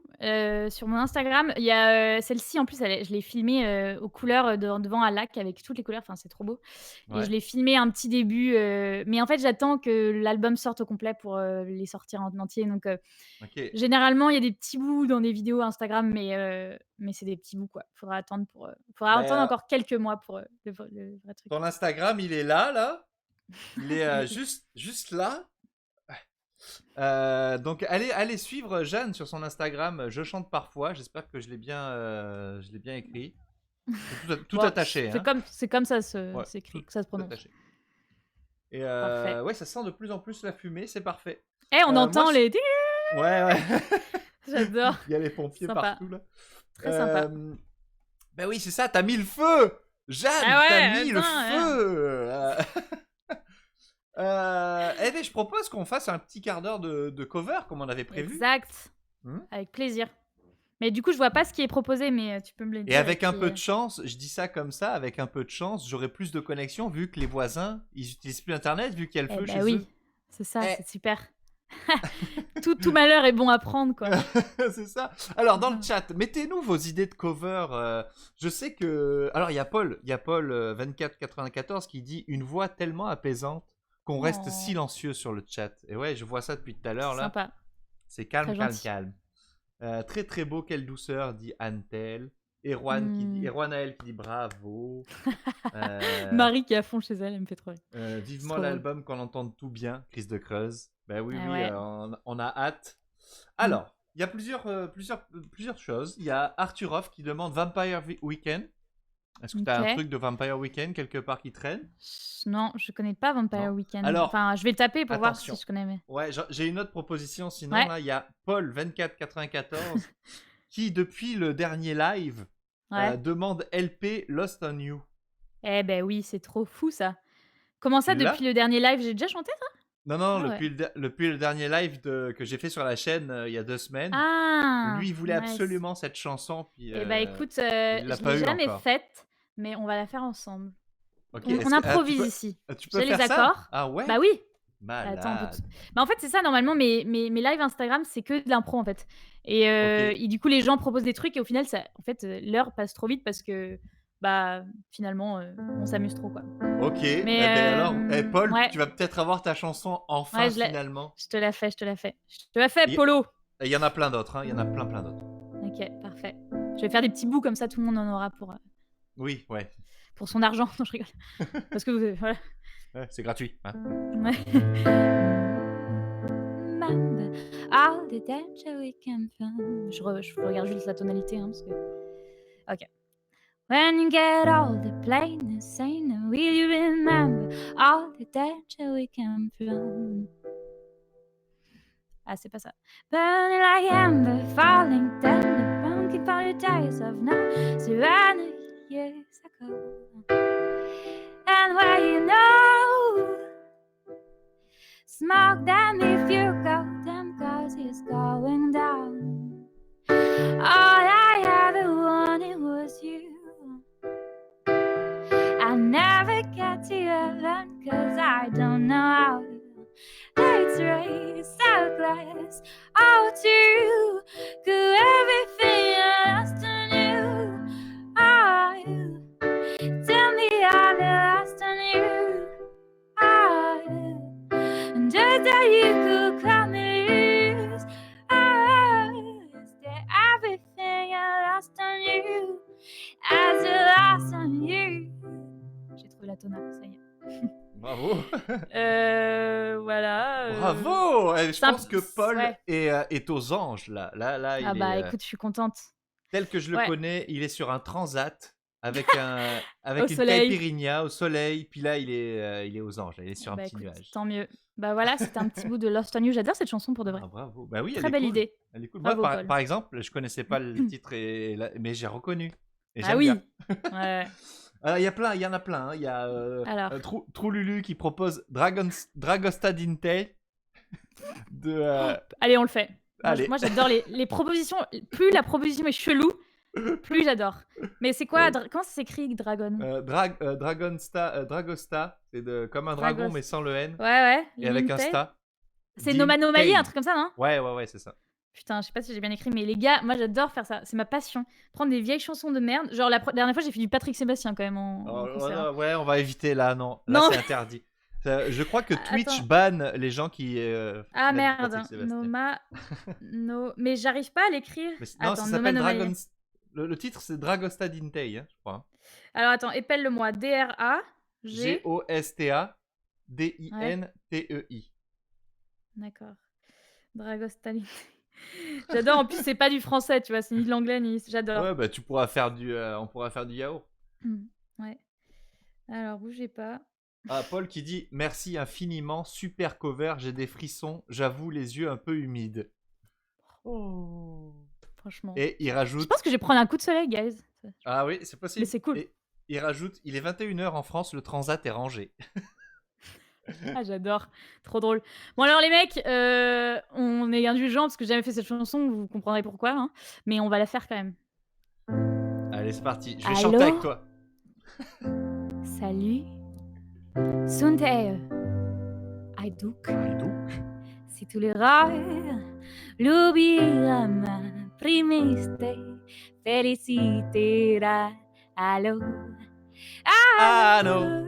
A: sur mon Instagram. Il y a celle-ci, en plus, je l'ai filmée aux couleurs devant un lac avec toutes les couleurs. Enfin, c'est trop beau. Et je l'ai filmé un petit début. Mais en fait, j'attends que l'album sorte au complet pour les sortir en entier. Donc,
B: Ok.
A: généralement, il y a des petits bouts dans des vidéos Instagram, mais c'est des petits bouts, quoi. Faudra attendre encore quelques mois pour le vrai truc.
B: Ton Instagram, il est là. Il est juste là. Donc allez suivre Jeanne sur son Instagram. Je chante parfois. J'espère que je l'ai bien écrit. Tout attaché.
A: C'est comme ça s'écrit, que ça se prononce.
B: Attaché. Et ouais, ça sent de plus en plus la fumée. C'est parfait.
A: On entend les.
B: Ouais.
A: J'adore.
B: Il y a les pompiers partout là.
A: Très sympa.
B: Ben oui, c'est ça. T'as mis le feu, Jeanne. T'as mis le feu. Eh bien, je propose qu'on fasse un petit quart d'heure de cover comme on avait prévu.
A: Exact. Avec plaisir. Mais du coup, je vois pas ce qui est proposé, mais tu peux me le dire.
B: Et avec un peu de chance, je dis ça comme ça, avec un peu de chance, j'aurai plus de connexion vu que les voisins, ils utilisent plus Internet vu qu'il y a le feu chez eux.
A: C'est ça, c'est super. tout malheur est bon à prendre, quoi.
B: C'est ça. Alors, dans le chat, mettez-nous vos idées de cover. Je sais que... Alors, il y a Paul 2494 qui dit « Une voix tellement apaisante qu'on reste silencieux sur le chat. » Et ouais, je vois ça depuis tout à l'heure, là.
A: Sympa.
B: C'est calme. Très très beau, quelle douceur, dit Antel. Erwan Naël qui dit bravo.
A: Marie qui est à fond chez elle, elle me fait trop rire.
B: Vivement l'album qu'on entende tout bien, Crise de Creuse. Ben oui, on a hâte. Alors, il y a plusieurs choses. Il y a Arturov qui demande Vampire Weekend. Est-ce que tu as un truc de Vampire Weekend quelque part qui traîne?
A: Non, je connais pas Vampire Weekend.
B: Alors,
A: enfin, je vais taper pour voir si je connais. Mais...
B: Ouais, j'ai une autre proposition. Sinon, là, il y a Paul 2494 qui, depuis le dernier live, demande LP Lost on You.
A: Eh ben oui, c'est trop fou ça. Comment ça, depuis le dernier live, j'ai déjà chanté ça?
B: Non, depuis le dernier live que j'ai fait sur la chaîne il y a 2 semaines. Lui, il voulait absolument cette chanson. Puis,
A: écoute, je l'ai jamais faite, mais on va la faire ensemble. Okay. On improvise ici.
B: Tu peux faire
A: les accords.
B: Ça ah ouais?
A: Bah oui.
B: Malade.
A: Attends, bah en fait, c'est ça, normalement, mes lives Instagram, c'est que de l'impro, en fait. Et du coup, les gens proposent des trucs et au final, l'heure passe trop vite parce que, bah, finalement, on s'amuse trop, quoi.
B: Ok, mais alors, Paul, tu vas peut-être avoir ta chanson enfin, finalement.
A: Je te la fais. Je te la fais, Polo.
B: Il y en a plein d'autres, il y en a plein d'autres.
A: Ok, parfait. Je vais faire des petits bouts comme ça, tout le monde en aura pour...
B: Oui, ouais.
A: Pour son argent, non, je rigole. Parce que, voilà.
B: Ouais, c'est gratuit. Hein.
A: Ouais. All the danger we can find. Je regarde juste la tonalité, parce que... Ok. When you get all the plainness, will you remember all the danger we can find? Ah, c'est pas ça. Burning like amber, falling tender, bunking for the days of now, surrounded years ago. And where you know, smoke them if you go down, cause it's going down. All I ever wanted was you. I'll never get to heaven, cause I don't know how to. It's rain, so close. that's all true. 'Cause everything lost on you. Tell me I'm lost on you. Just that you could call me loose. Is there everything I lost on you? As I lost on you. J'ai trouvé la tonale, ça y est.
B: Bravo.
A: Voilà.
B: Bravo. Je pense que Paul
A: ouais.
B: est aux anges là. Là,
A: Ah
B: il
A: bah
B: est
A: écoute, je suis contente.
B: tel que je le
A: Ouais.
B: connais. Il est sur un transat avec
A: Au
B: une
A: soleil.
B: caipirinha au soleil. Puis là, il est aux anges. Il est sur un
A: Bah
B: petit
A: écoute,
B: nuage.
A: tant mieux. Bah voilà, c'était un petit bout de Lost on You. J'adore cette chanson pour de vrai.
B: Ah, bravo. Bah oui, elle
A: Très
B: est
A: belle
B: cool.
A: idée.
B: Elle est cool.
A: Bravo,
B: Moi,
A: Paul.
B: par exemple, je connaissais pas le titre mais j'ai reconnu. Et
A: Ah
B: j'aime
A: oui.
B: bien.
A: Ouais.
B: Il y en a plein. Il y a
A: Alors.
B: Troululu qui propose Dragostea Dintei de.
A: Allez, on le fait.
B: Allez.
A: Moi, j'adore les propositions. Plus la proposition est chelou, plus j'adore. Mais c'est quoi comment ça s'écrit Dragon
B: Dragostea, c'est comme un dragon mais sans le N.
A: Ouais.
B: Et avec un
A: Lintei.
B: sta.
A: C'est Nomanomaly, un truc comme ça, non?
B: Ouais, c'est ça.
A: Putain, je sais pas si j'ai bien écrit, mais les gars, moi j'adore faire ça. C'est ma passion. Prendre des vieilles chansons de merde. Genre la dernière fois, j'ai fait du Patrick Sébastien quand même en concert.
B: Ouais, on va éviter là, non. Là,
A: Non.
B: c'est interdit. Je crois que Twitch banne les gens qui.
A: Ah
B: mettent
A: merde,
B: Patrick Sébastien.
A: mais j'arrive pas à l'écrire.
B: Non,
A: Attends,
B: ça s'appelle Dragon. Le titre, c'est Dragostea Dintei, je crois.
A: Alors attends, épelle-le-moi. D-R-A-G.
B: Gostea Dintei.
A: D'accord. Dragostea Dintei. J'adore, en plus c'est pas du français, tu vois, c'est ni de l'anglais ni. J'adore.
B: Ouais, bah tu pourras faire on pourra faire du yaourt.
A: Ouais. Alors bougez pas.
B: Ah, Paul qui dit merci infiniment, super cover, j'ai des frissons, j'avoue les yeux un peu humides.
A: Oh. Franchement.
B: Et il rajoute.
A: Je pense que je vais prendre un coup de soleil, guys.
B: Ah oui, c'est possible.
A: Mais c'est cool.
B: Et il rajoute, il est 21h en France, le transat est rangé.
A: Ah, j'adore. Trop drôle. Bon, alors, les mecs, on est indulgents parce que j'ai jamais fait cette chanson, vous comprendrez pourquoi. Hein, mais on va la faire quand même.
B: Allez, c'est parti. Je vais chanter avec toi.
A: Salut. Sunt Hajduk. Si tu le rare, l'oubliera primiste, felicitera. Allo.
B: Allo.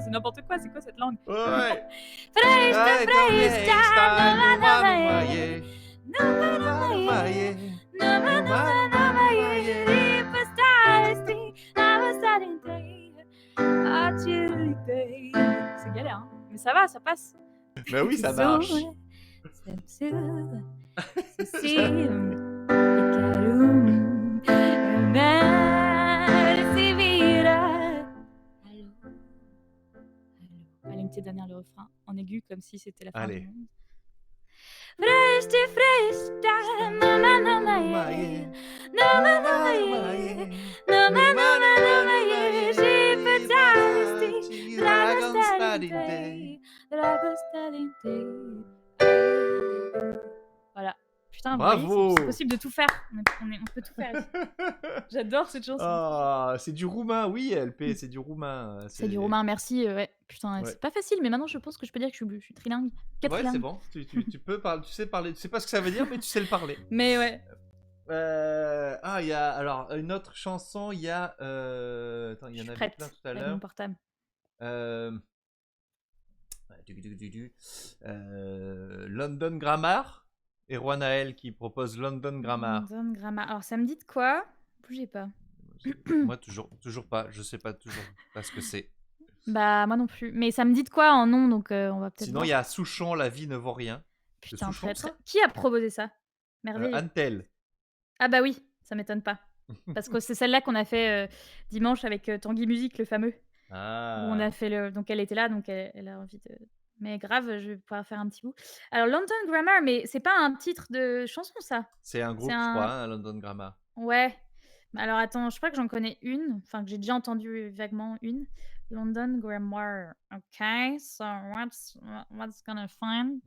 A: C'est n'importe quoi, c'est quoi cette langue?
B: Ouais.
A: C'est galère, hein? Mais ça va, ça passe.
B: Bah oui, ça marche.
A: Allez, une petite dernière, le refrain en aigu, comme si c'était la fin
B: Allez.
A: du monde. Voilà. Putain,
B: bravo.
A: C'est possible de tout faire. On peut tout faire. J'adore cette chanson.
B: Oh, c'est du roumain, oui, LP, c'est du roumain.
A: C'est du roumain, merci. Ouais. Putain,
B: Ouais.
A: c'est pas facile, mais maintenant je pense que je peux dire que je suis trilingue.
B: Ouais, c'est bon. Tu peux parler, tu sais parler. Tu sais pas ce que ça veut dire, mais tu sais le parler.
A: Mais ouais.
B: Il y a alors une autre chanson. Il y a. Attends, il y en avait plein tout à l'heure.
A: Mon portable.
B: London Grammar. Et Rouanaël qui propose London Grammar.
A: London Grammar. Alors ça me dit de quoi? Bougez pas.
B: Moi toujours pas. Je sais pas toujours pas ce que c'est.
A: Bah moi non plus. Mais ça me dit de quoi en nom, donc on va peut-être.
B: Sinon il y a Souchon, La vie ne vaut rien.
A: Putain, très. Qui a proposé ça? Merveilleux.
B: Antel.
A: Ah bah oui, ça m'étonne pas. Parce que c'est celle-là qu'on a fait dimanche avec Tanguy Musique, le fameux.
B: Ah.
A: Où on a fait donc elle était là, donc elle a envie de. Mais grave, je vais pouvoir faire un petit bout. Alors London Grammar, mais c'est pas un titre de chanson, ça?
B: C'est un groupe, je crois, London Grammar.
A: Ouais. Alors attends, je crois que j'en connais une, enfin que j'ai déjà entendu vaguement une. London Grammar. Okay, so what's gonna find?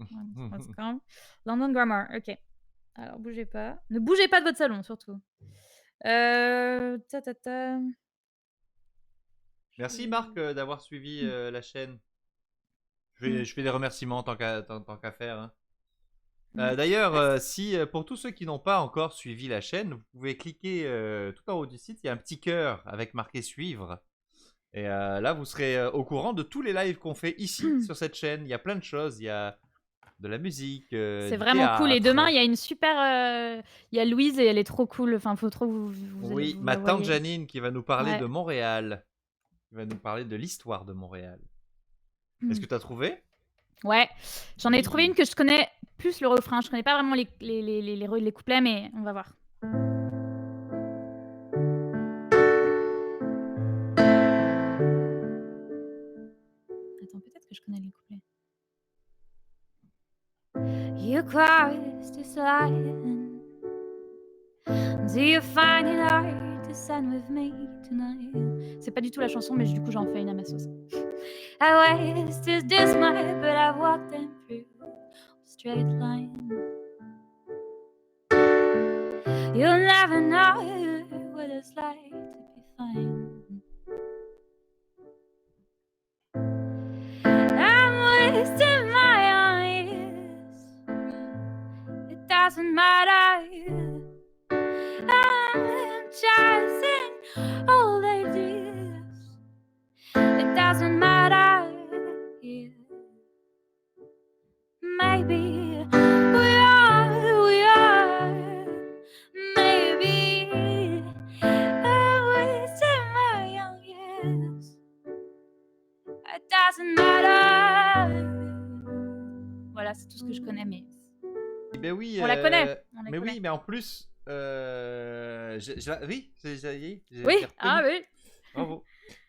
A: What's come? London Grammar. Ok. Alors bougez pas. Ne bougez pas de votre salon, surtout. Ta, ta, ta.
B: Merci Marc d'avoir suivi la chaîne. Je fais des remerciements tant qu'à faire. Hein. D'ailleurs, si pour tous ceux qui n'ont pas encore suivi la chaîne, vous pouvez cliquer tout en haut du site, il y a un petit cœur avec marqué suivre. Et là, vous serez au courant de tous les lives qu'on fait ici sur cette chaîne. Il y a plein de choses. Il y a de la musique,
A: c'est vraiment cool. Et demain, il y a une super. Il y a Louise et elle est trop cool. Enfin, faut trop
B: oui, ma tante Janine qui va nous parler de Montréal. Qui va nous parler de l'histoire de Montréal. Est-ce que tu as trouvé?
A: Ouais, j'en ai trouvé une que je connais plus le refrain. Je connais pas vraiment les couplets, mais on va voir. Attends, peut-être que je connais les couplets. You crossed this line. Do you find it hard to stand with me tonight? C'est pas du tout la chanson, mais du coup j'en fais une à ma sauce. I wasted this night, but I walked them through a straight line. You'll never know what it's like to be fine. I'm wasting my own years. It doesn't matter. I'm chasing all ideas. It doesn't matter. Yeah. Maybe we are. Maybe I'm wasting my young years. It doesn't matter. Voilà, c'est tout ce que je connais, mais.
B: Ben oui,
A: on la connaît.
B: Oui, mais en plus, oui,
A: oui, ah oui.
B: Bravo.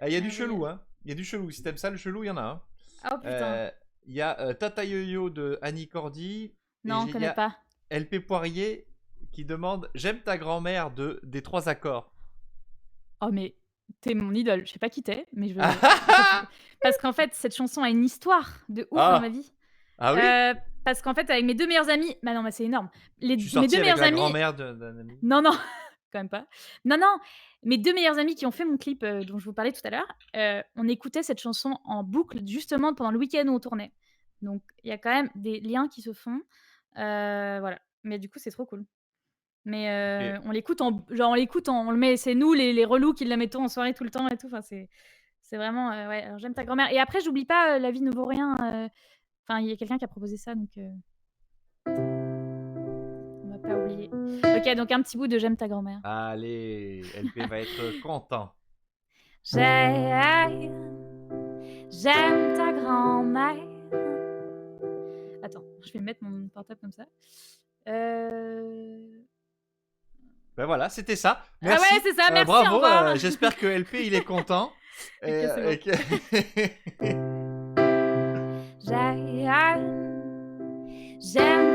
B: Il y a du chelou, hein. Il y a du chelou. Si t'aimes ça, le chelou, il y en a. Hein.
A: Oh putain.
B: Il y a Tata Yo-Yo de Annie Cordy.
A: Non, on connaît pas.
B: LP Poirier qui demande J'aime ta grand-mère des 3 accords.
A: Oh, mais t'es mon idole. Je sais pas qui t'es, mais je veux. Parce qu'en fait, cette chanson a une histoire de ouf dans ma vie.
B: Ah oui.
A: Parce qu'en fait, avec mes 2 meilleurs amis, bah non, mais c'est énorme.
B: Mes 2 meilleurs amis. Grand-mère d'un ami.
A: Non, quand même pas. Non, mes 2 meilleurs amis qui ont fait mon clip dont je vous parlais tout à l'heure, on écoutait cette chanson en boucle justement pendant le week-end où on tournait. Donc il y a quand même des liens qui se font, voilà. Mais du coup, c'est trop cool. Mais on l'écoute on le met, c'est nous les relous qui la mettons en soirée tout le temps et tout. Enfin, c'est vraiment ouais. Alors j'aime ta grand-mère. Et après, j'oublie pas La vie ne vaut rien. Enfin, il y a quelqu'un qui a proposé ça, donc on va pas oublier. Ok, donc un petit bout de J'aime ta grand-mère.
B: Allez, LP va être content.
A: J'aime ta grand-mère. Attends, je vais mettre mon portable comme ça.
B: Ben voilà, c'était ça. Merci.
A: Ah ouais, c'est ça, merci.
B: Bravo. J'espère que LP il est content.
A: J'aime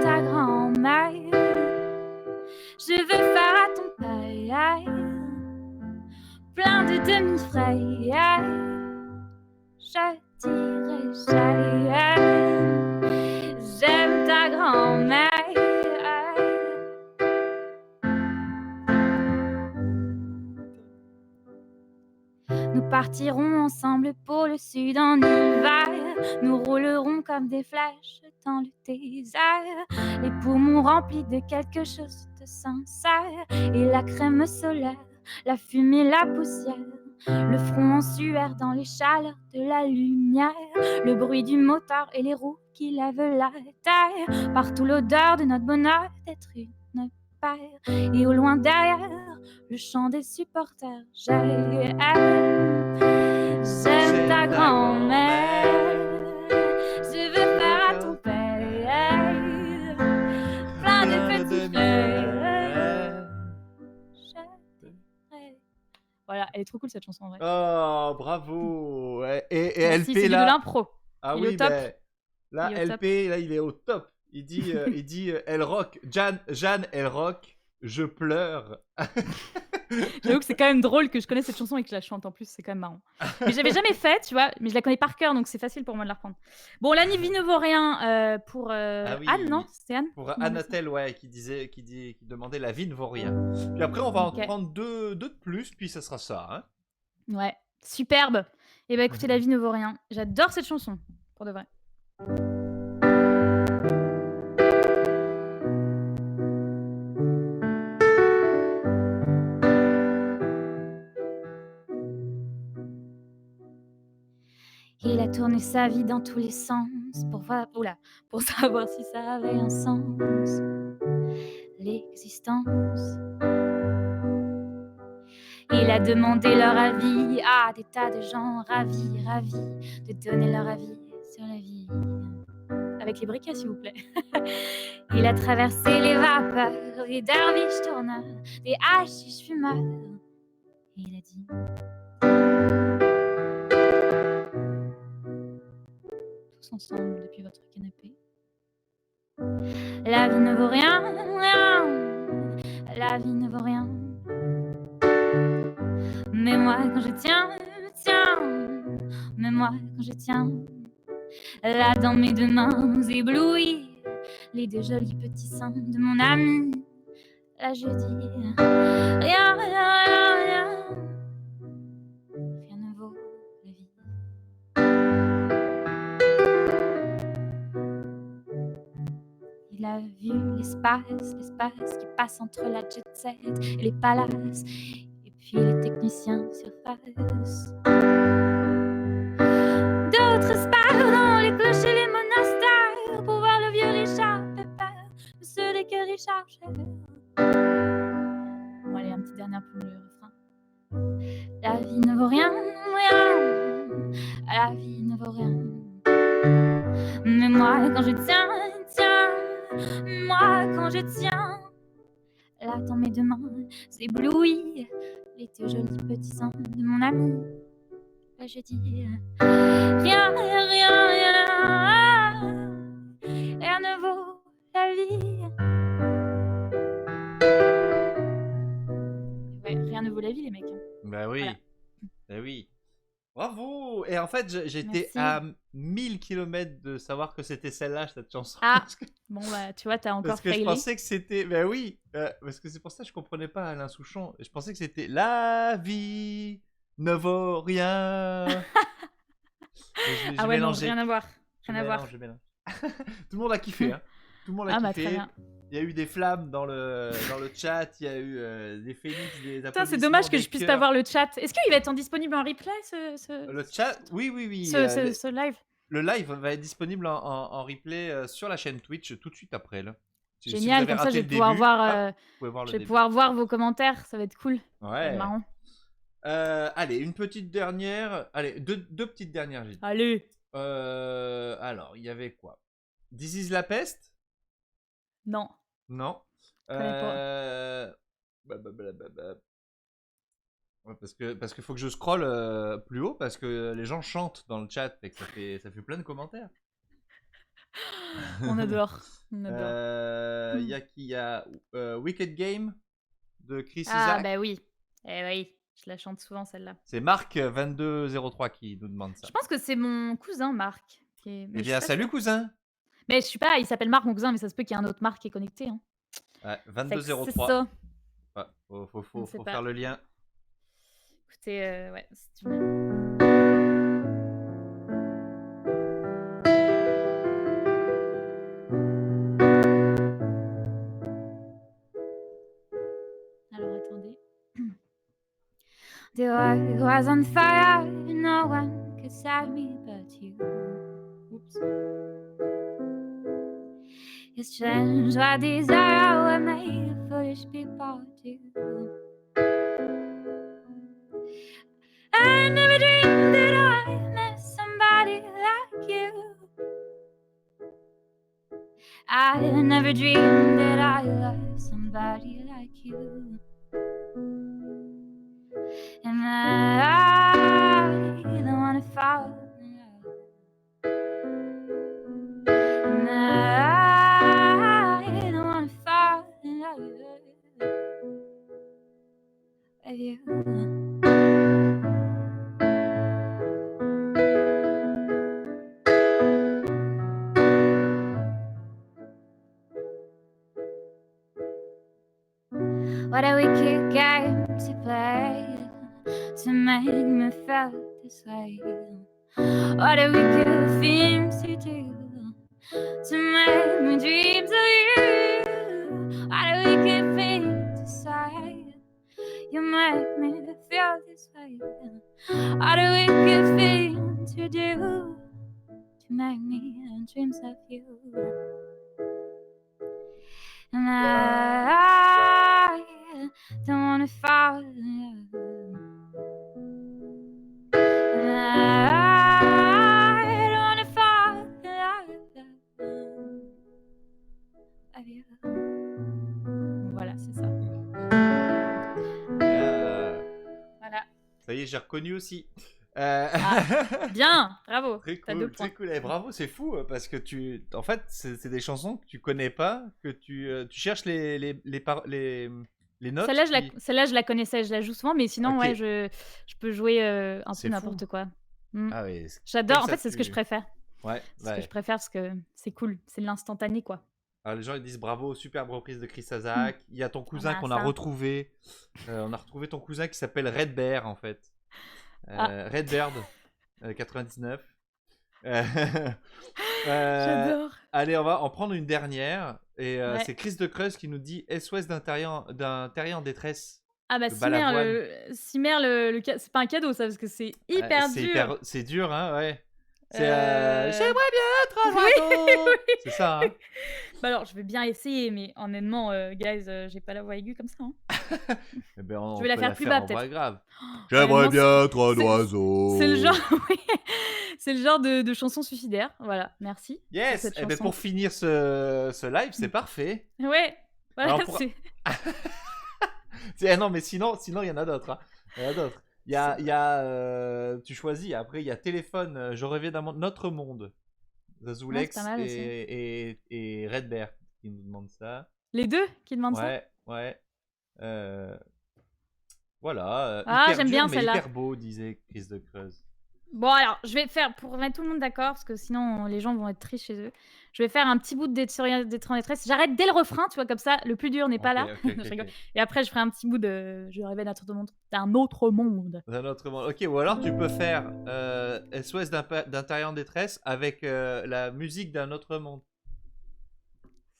A: ta grand-mère. Je veux faire à ton père plein de demi-frères. Je dirais j'aime ta grand-mère. Nous partirons ensemble pour le sud en hiver. Nous roulerons comme des flèches dans le désert. Les poumons remplis de quelque chose de sincère. Et la crème solaire, la fumée, la poussière. Le front en sueur dans les chaleurs de la lumière. Le bruit du moteur et les roues qui lèvent la terre. Partout l'odeur de notre bonheur d'être une paire. Et au loin derrière, le chant des supporters. J'aime ta grand-mère. Je veux faire à ton père plein de petits frères. Voilà, elle est trop cool cette chanson en vrai.
B: Oh, bravo. Et
A: merci,
B: LP
A: c'est
B: là.
A: de l'impro.
B: Ah
A: il
B: oui,
A: est au top.
B: Là, LP, là, il est au top. Il dit elle rock. Jeanne, elle rock. Je pleure.
A: J'avoue que c'est quand même drôle que je connaisse cette chanson et que je la chante en plus, c'est quand même marrant. Mais je l'avais jamais faite, tu vois, mais je la connais par cœur, donc c'est facile pour moi de la reprendre. Bon, La vie ne vaut rien pour
B: Ah
A: Anne, non?
B: oui,
A: C'est Anne
B: pour
A: qui demandait ça?
B: Anatel, ouais, qui demandait la vie ne vaut rien. Puis après, on va en
A: Ok.
B: prendre deux de plus, puis ça sera ça. Hein.
A: Ouais, superbe. Et bah écoutez, La vie ne vaut rien. J'adore cette chanson, pour de vrai. Il a tourné sa vie dans tous les sens pour pour savoir si ça avait un sens, l'existence. Il a demandé leur avis à des tas de gens ravis de donner leur avis sur la vie. Avec les briquets, s'il vous plaît. Il a traversé les vapeurs, des derviches tourneurs, des hashish fumeurs. Et il a dit: tous ensemble depuis votre canapé. La vie ne vaut rien, rien. La vie ne vaut rien. Mais moi, quand je tiens, mais moi, quand je tiens, là dans mes deux mains éblouies, les deux jolis petits seins de mon ami, là je dis rien, rien, rien, rien. Rien ne vaut la vie. Il a vu l'espace qui passe entre la jet set et les palaces, et puis les techniciens surface. D'autres sparent dans les clochers et les monastères pour voir le vieux Richard Pepper, monsieur des que Richard Scherer. Bon, allez, un petit dernier pour le refrain. La vie ne vaut rien, rien. La vie ne vaut rien. Mais moi, quand je tiens, moi, quand je tiens, là dans mes deux mains, éblouis les deux jolis petits seins de mon ami. Là, je dis rien, rien, rien. Rien ne vaut la vie. Ouais, rien ne vaut la vie, les mecs.
B: Bah oui,
A: Voilà.
B: bah oui. Bravo! Et en fait, j'étais
A: Merci.
B: à 1000 km de savoir que c'était celle-là, cette chanson.
A: Ah, bon, bah, tu vois, t'as encore
B: Parce que je
A: failli.
B: pensais que c'était. Ben oui! Parce que c'est pour ça que je comprenais pas Alain Souchon. Je pensais que c'était La vie ne vaut rien. Mais
A: Ah
B: j'ai
A: ouais, non,
B: mélangé.
A: rien à voir.
B: Je
A: Rien à voir.
B: mélange, je mélange. Tout le monde a kiffé, hein. Tout le monde a
A: Ah bah,
B: kiffé.
A: très bien.
B: Il y a eu des flammes dans le chat, il y a eu des phénix, des
A: Putain, c'est
B: applaudissements,
A: dommage que
B: des
A: je puisse pas
B: cœurs.
A: voir le chat. Est-ce qu'il va être disponible en replay,
B: Le chat, oui,
A: ce live?
B: le live va être disponible en replay sur la chaîne Twitch tout de suite après. Là. Si vous
A: Génial,
B: avez
A: comme ça,
B: raté
A: je vais
B: le
A: pouvoir
B: début,
A: voir,
B: hop, vous pouvez voir le
A: je vais
B: début.
A: pouvoir voir vos commentaires. Ça va être cool. Ça va être
B: Ouais.
A: marrant.
B: Allez, une petite dernière. Allez, deux petites dernières, j'ai dit.
A: Allez.
B: Alors, il y avait quoi? This is la peste?
A: Non,
B: Non.
A: je connais pas.
B: Ouais, parce que faut que je scrolle plus haut parce que les gens chantent dans le chat et que ça fait plein de commentaires.
A: On adore. On adore.
B: Il y a qui? Il y a Wicked Game de Chris
A: Ah,
B: Isaac.
A: bah oui. Eh oui, je la chante souvent celle-là.
B: C'est Marc 2203 qui nous demande ça.
A: Je pense que c'est mon cousin Marc.
B: Eh bien, salut cousin.
A: Mais je suis pas, il s'appelle Marc, mon cousin, mais ça se peut qu'il y ait un autre Marc qui est connecté. Hein.
B: Ouais,
A: C'est
B: 2203.
A: ça.
B: Ouais, faut faire le lien.
A: Écoutez, ouais, c'est une... Alors attendez. The world was on fire, no one could save me but you. Oops. It's strange what desire were made foolish people do. I never dreamed that I met somebody like you. I never dreamed that I loved somebody like you. And I don't wanna fall in love. And I don't wanna fall in love. What a wicked game to play to make me feel this way. What a wicked thing to do to make me dream of you. What a wicked thing to say. You make me feel this way. What a wicked thing to do to make me dream of you. And I don't wanna fall in love. And I don't wanna fall in love with you. Voilà, c'est ça. Voilà.
B: Ça y est, j'ai reconnu aussi.
A: Bien, bravo.
B: Très
A: T'as
B: cool,
A: 2 points.
B: très cool. Bravo, c'est fou parce que en fait, c'est des chansons que tu connais pas, que tu cherches les notes.
A: Celle-là, je la connaissais, je la joue souvent, mais sinon,
B: Ok.
A: ouais, je peux jouer un
B: C'est
A: peu n'importe
B: fou.
A: quoi.
B: Ah oui.
A: J'adore. En fait, c'est ce que je préfère.
B: Ouais.
A: C'est ce que je préfère parce que c'est cool. C'est de l'instantané, quoi.
B: Alors, les gens ils disent bravo, superbe reprise de Chris Isaak. Il y a ton cousin
A: Ah,
B: qu'on
A: ça.
B: a retrouvé. On a retrouvé ton cousin qui s'appelle Red Bear en fait. Red Bird 99.
A: J'adore.
B: Allez, on va en prendre une dernière. Et
A: Ouais.
B: c'est Chris de Creuse qui nous dit SOS d'un terrien en détresse.
A: Ah bah
B: de
A: Cimer, c'est pas un cadeau ça parce que c'est hyper dur.
B: C'est dur, hein, ouais. C'est
A: J'aimerais
B: bien être un
A: Oui,
B: oiseau.
A: oui.
B: C'est ça, hein.
A: Bah alors, je vais bien essayer, mais honnêtement, guys, j'ai pas la voix aiguë comme ça. Hein.
B: Eh ben, on
A: Je vais la
B: peut
A: faire plus bas,
B: en voix
A: peut-être.
B: grave.
A: J'aimerais bien
C: être un oiseau.
A: C'est le genre, oui, c'est le genre de chanson suicidaire. Voilà, merci.
B: Yes.
A: cette
B: Et ben
A: chanson.
B: pour finir ce live, c'est parfait.
A: Ouais, voilà,
B: Alors, non, mais sinon, il y en a d'autres. Hein. Il y en a d'autres. Il y a tu choisis. Après, il y a téléphone. Je rêvais d'un notre monde. The Zulex
A: c'est pas mal aussi.
B: et Red Bear qui nous demandent ça.
A: Les deux qui demandent ça.
B: Ouais. Voilà.
A: Ah,
B: hyper
A: j'aime
B: dur,
A: bien
B: mais
A: celle-là.
B: hyper beau, disait Chris de Creuse.
A: Bon, alors, je vais faire, pour mettre tout le monde d'accord, parce que sinon les gens vont être tristes chez eux, je vais faire un petit bout d'être en détresse. J'arrête dès le refrain, tu vois, comme ça, le plus dur n'est pas là. Je rigole. Et après, je ferai un petit bout de Je rêvais d'un autre monde. D'un autre monde.
B: D'un autre monde. Ok, ou alors tu peux faire SOS d'un terrien en détresse avec la musique d'un autre monde.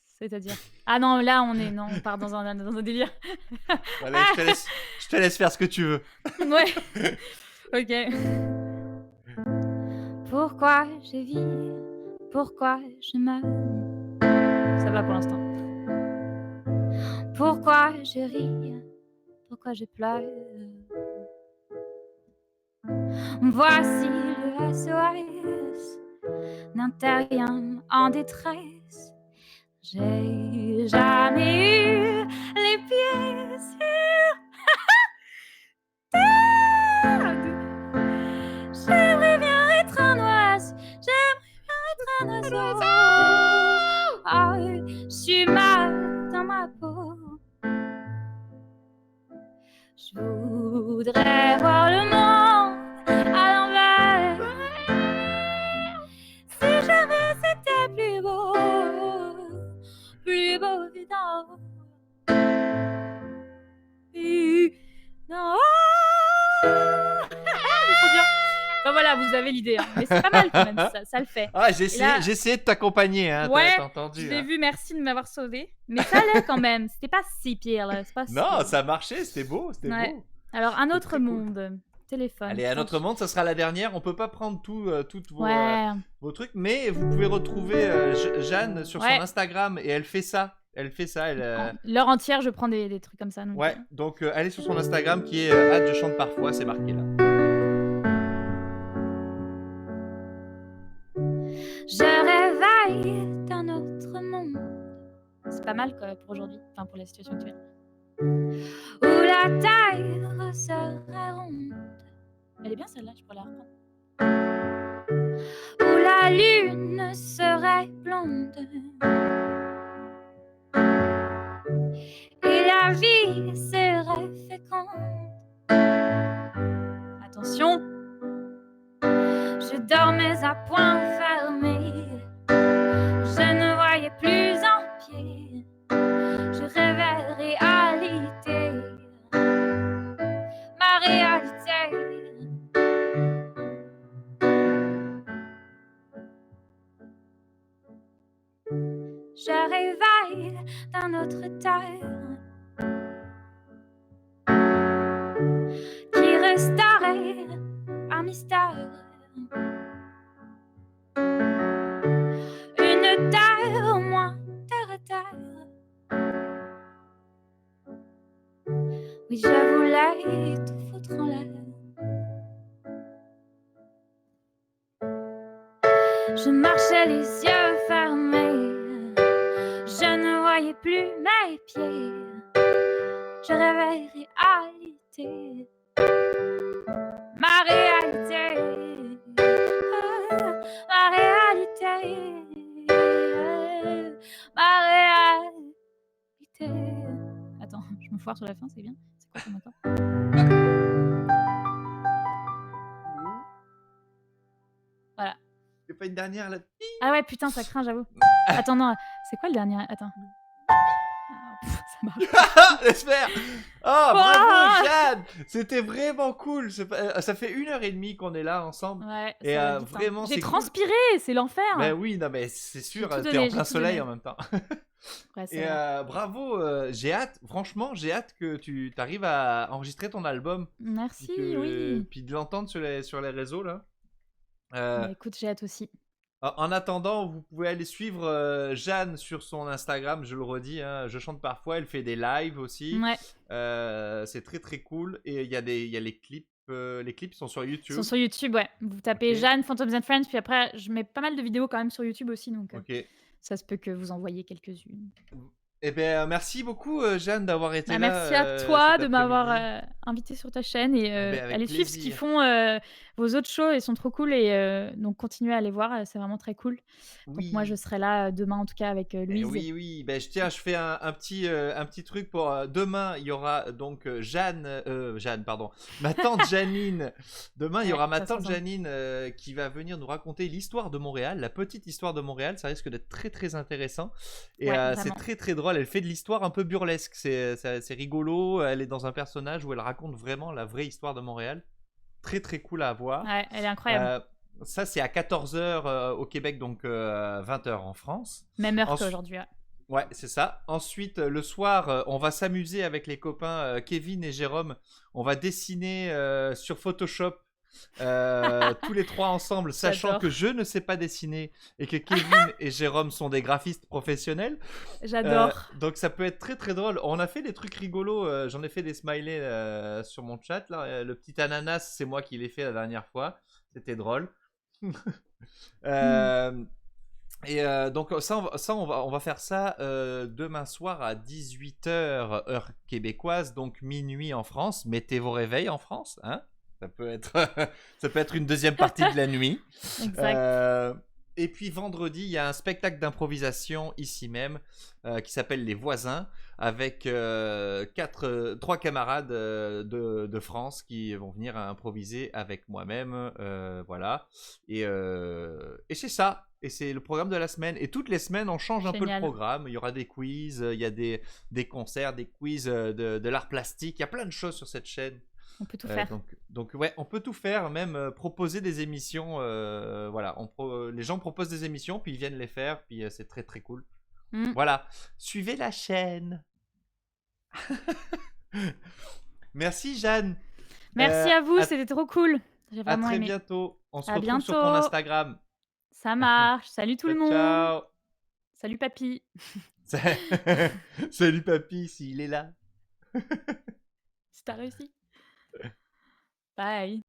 A: C'est-à-dire Ah non, là, on part dans un délire.
B: Allez, je te laisse faire ce que tu veux.
A: Ouais. Ok. Pourquoi je vis? Pourquoi je meurs? Ça va pour l'instant. Pourquoi je ris? Pourquoi je pleure? Voici le SOS d'un terrien en détresse. J'ai jamais eu les pieds sur terre. J'aimerais bien être un oiseau. J'aimerais bien être un oiseau. Ah, je suis mal dans ma peau. Je voudrais voir le monde à l'envers. Si jamais c'était plus beau d'en haut. Non. Enfin voilà, vous avez l'idée, hein. Mais c'est pas mal quand même, ça le fait.
B: Ah, j'ai essayé de t'accompagner, hein,
A: ouais,
B: t'as entendu.
A: Je l'ai
B: hein.
A: vu, merci de m'avoir sauvé. Mais ça allait quand même, c'était pas si pire là. Pas
B: Non,
A: si...
B: ça marchait, c'était beau, c'était beau.
A: Alors, un autre
B: très
A: monde,
B: cool.
A: téléphone.
B: Allez, un autre monde, ça sera la dernière. On peut pas prendre toutes vos trucs, mais vous pouvez retrouver Jeanne sur son Instagram et elle fait ça.
A: L'heure entière, je prends des trucs comme ça. Donc,
B: ouais, donc allez sur son Instagram qui est je chante parfois, c'est marqué là.
A: Je réveille d'un autre monde. C'est pas mal quoi, pour aujourd'hui, enfin pour la situation actuelle. Où la terre serait ronde. Elle est bien celle-là, je pourrais la reprendre. Où la lune serait blonde. Et la vie serait féconde. Attention, je dormais à poings fermés. Je ne voyais plus en pied. Je rêvais réalité. je réveille d'un autre terre qui resterait un mystère. Une terre au moins, terre à terre. Oui, je voulais tout foutre en l'air. Je marchais les yeux fermés, je ne voyais plus mes pieds. Je rêvais réalité, ma réalité, ma réalité, ma réalité. Attends, je me foire sur la fin, c'est bien. C'est quoi comme accord? Voilà.
B: C'est pas une dernière là?
A: Ah ouais, putain, ça craint, j'avoue. Attends, non, c'est quoi le dernier? Attends. Ça marche.
B: J'espère. Oh, bravo Jeanne. C'était vraiment cool. Ça fait 1h30 qu'on est là ensemble.
A: Ouais,
B: et
A: ça va vite,
B: vraiment,
A: j'ai
B: c'est
A: transpiré,
B: cool.
A: c'est l'enfer.
B: Ben oui, non, mais c'est sûr,
A: tout
B: t'es
A: donné,
B: en plein
A: tout
B: soleil
A: donné.
B: en même temps.
A: Ouais,
B: Et bravo, j'ai hâte, franchement, j'ai hâte que tu arrives à enregistrer ton album.
A: Merci,
B: oui.
A: oui.
B: Puis de l'entendre sur les réseaux là.
A: Bah, écoute, j'ai hâte aussi.
B: En attendant, vous pouvez aller suivre Jeanne sur son Instagram, je le redis, hein, je chante parfois, elle fait des lives aussi.
A: Ouais.
B: C'est très très cool. Et il y a les clips. Les clips sont sur YouTube.
A: Ils sont sur YouTube, ouais. Vous tapez Jeanne, Phantoms and Friends, puis après, je mets pas mal de vidéos quand même sur YouTube aussi, donc ça se peut que vous en voyez quelques-unes.
B: Eh bien, merci beaucoup, Jeanne, d'avoir été là.
A: Merci à toi de m'avoir invité sur ta chaîne et allez suivre ce qu'ils font, vos autres shows, ils sont trop cool et donc continuez à aller voir, c'est vraiment très cool.
B: Oui.
A: Donc moi, je serai là demain en tout cas avec Louise.
B: Oui. Ben, je fais un petit truc pour demain. Il y aura donc Jeanne, pardon, ma tante Janine. Demain, il y aura ma tante Janine qui va venir nous raconter l'histoire de Montréal, la petite histoire de Montréal. Ça risque d'être très très intéressant et c'est très très drôle. Elle fait de l'histoire un peu burlesque. C'est rigolo. Elle est dans un personnage où elle raconte vraiment la vraie histoire de Montréal. Très très cool à voir.
A: Ouais, elle est incroyable.
B: Ça, c'est à 14h au Québec, donc 20h en France.
A: Même heure qu'aujourd'hui.
B: Ouais, c'est ça. Ensuite, le soir, on va s'amuser avec les copains Kevin et Jérôme. On va dessiner sur Photoshop tous les trois ensemble, sachant que je ne sais pas dessiner et que Kevin et Jérôme sont des graphistes professionnels.
A: J'adore.
B: Donc ça peut être très très drôle. On a fait des trucs rigolos. J'en ai fait des smileys sur mon chat. Là. Le petit ananas, c'est moi qui l'ai fait la dernière fois. C'était drôle. Et donc ça on va faire ça demain soir à 18h heure québécoise, donc minuit en France. Mettez vos réveils en France, hein. Ça peut être une deuxième partie de la nuit.
A: Exact.
B: Et puis vendredi, il y a un spectacle d'improvisation ici même qui s'appelle Les Voisins, avec 3 camarades de France qui vont venir improviser avec moi-même. Voilà. Et c'est ça. Et c'est le programme de la semaine. Et toutes les semaines, on change un peu le programme. Il y aura des quiz, il y a des concerts, des quiz de l'art plastique. Il y a plein de choses sur cette chaîne.
A: On peut tout faire.
B: Donc ouais, on peut tout faire, même proposer des émissions. Voilà, les gens proposent des émissions, puis ils viennent les faire, puis c'est très très cool. Voilà, suivez la chaîne. Merci Jeanne.
A: Merci à vous, c'était trop cool. J'ai
B: à
A: vraiment
B: très
A: aimé.
B: bientôt. On se retrouve sur ton Instagram.
A: Ça marche. Salut tout le monde.
B: Ciao.
A: Salut papy.
B: Salut papy, s'il est là.
A: Si t'as réussi. Bye.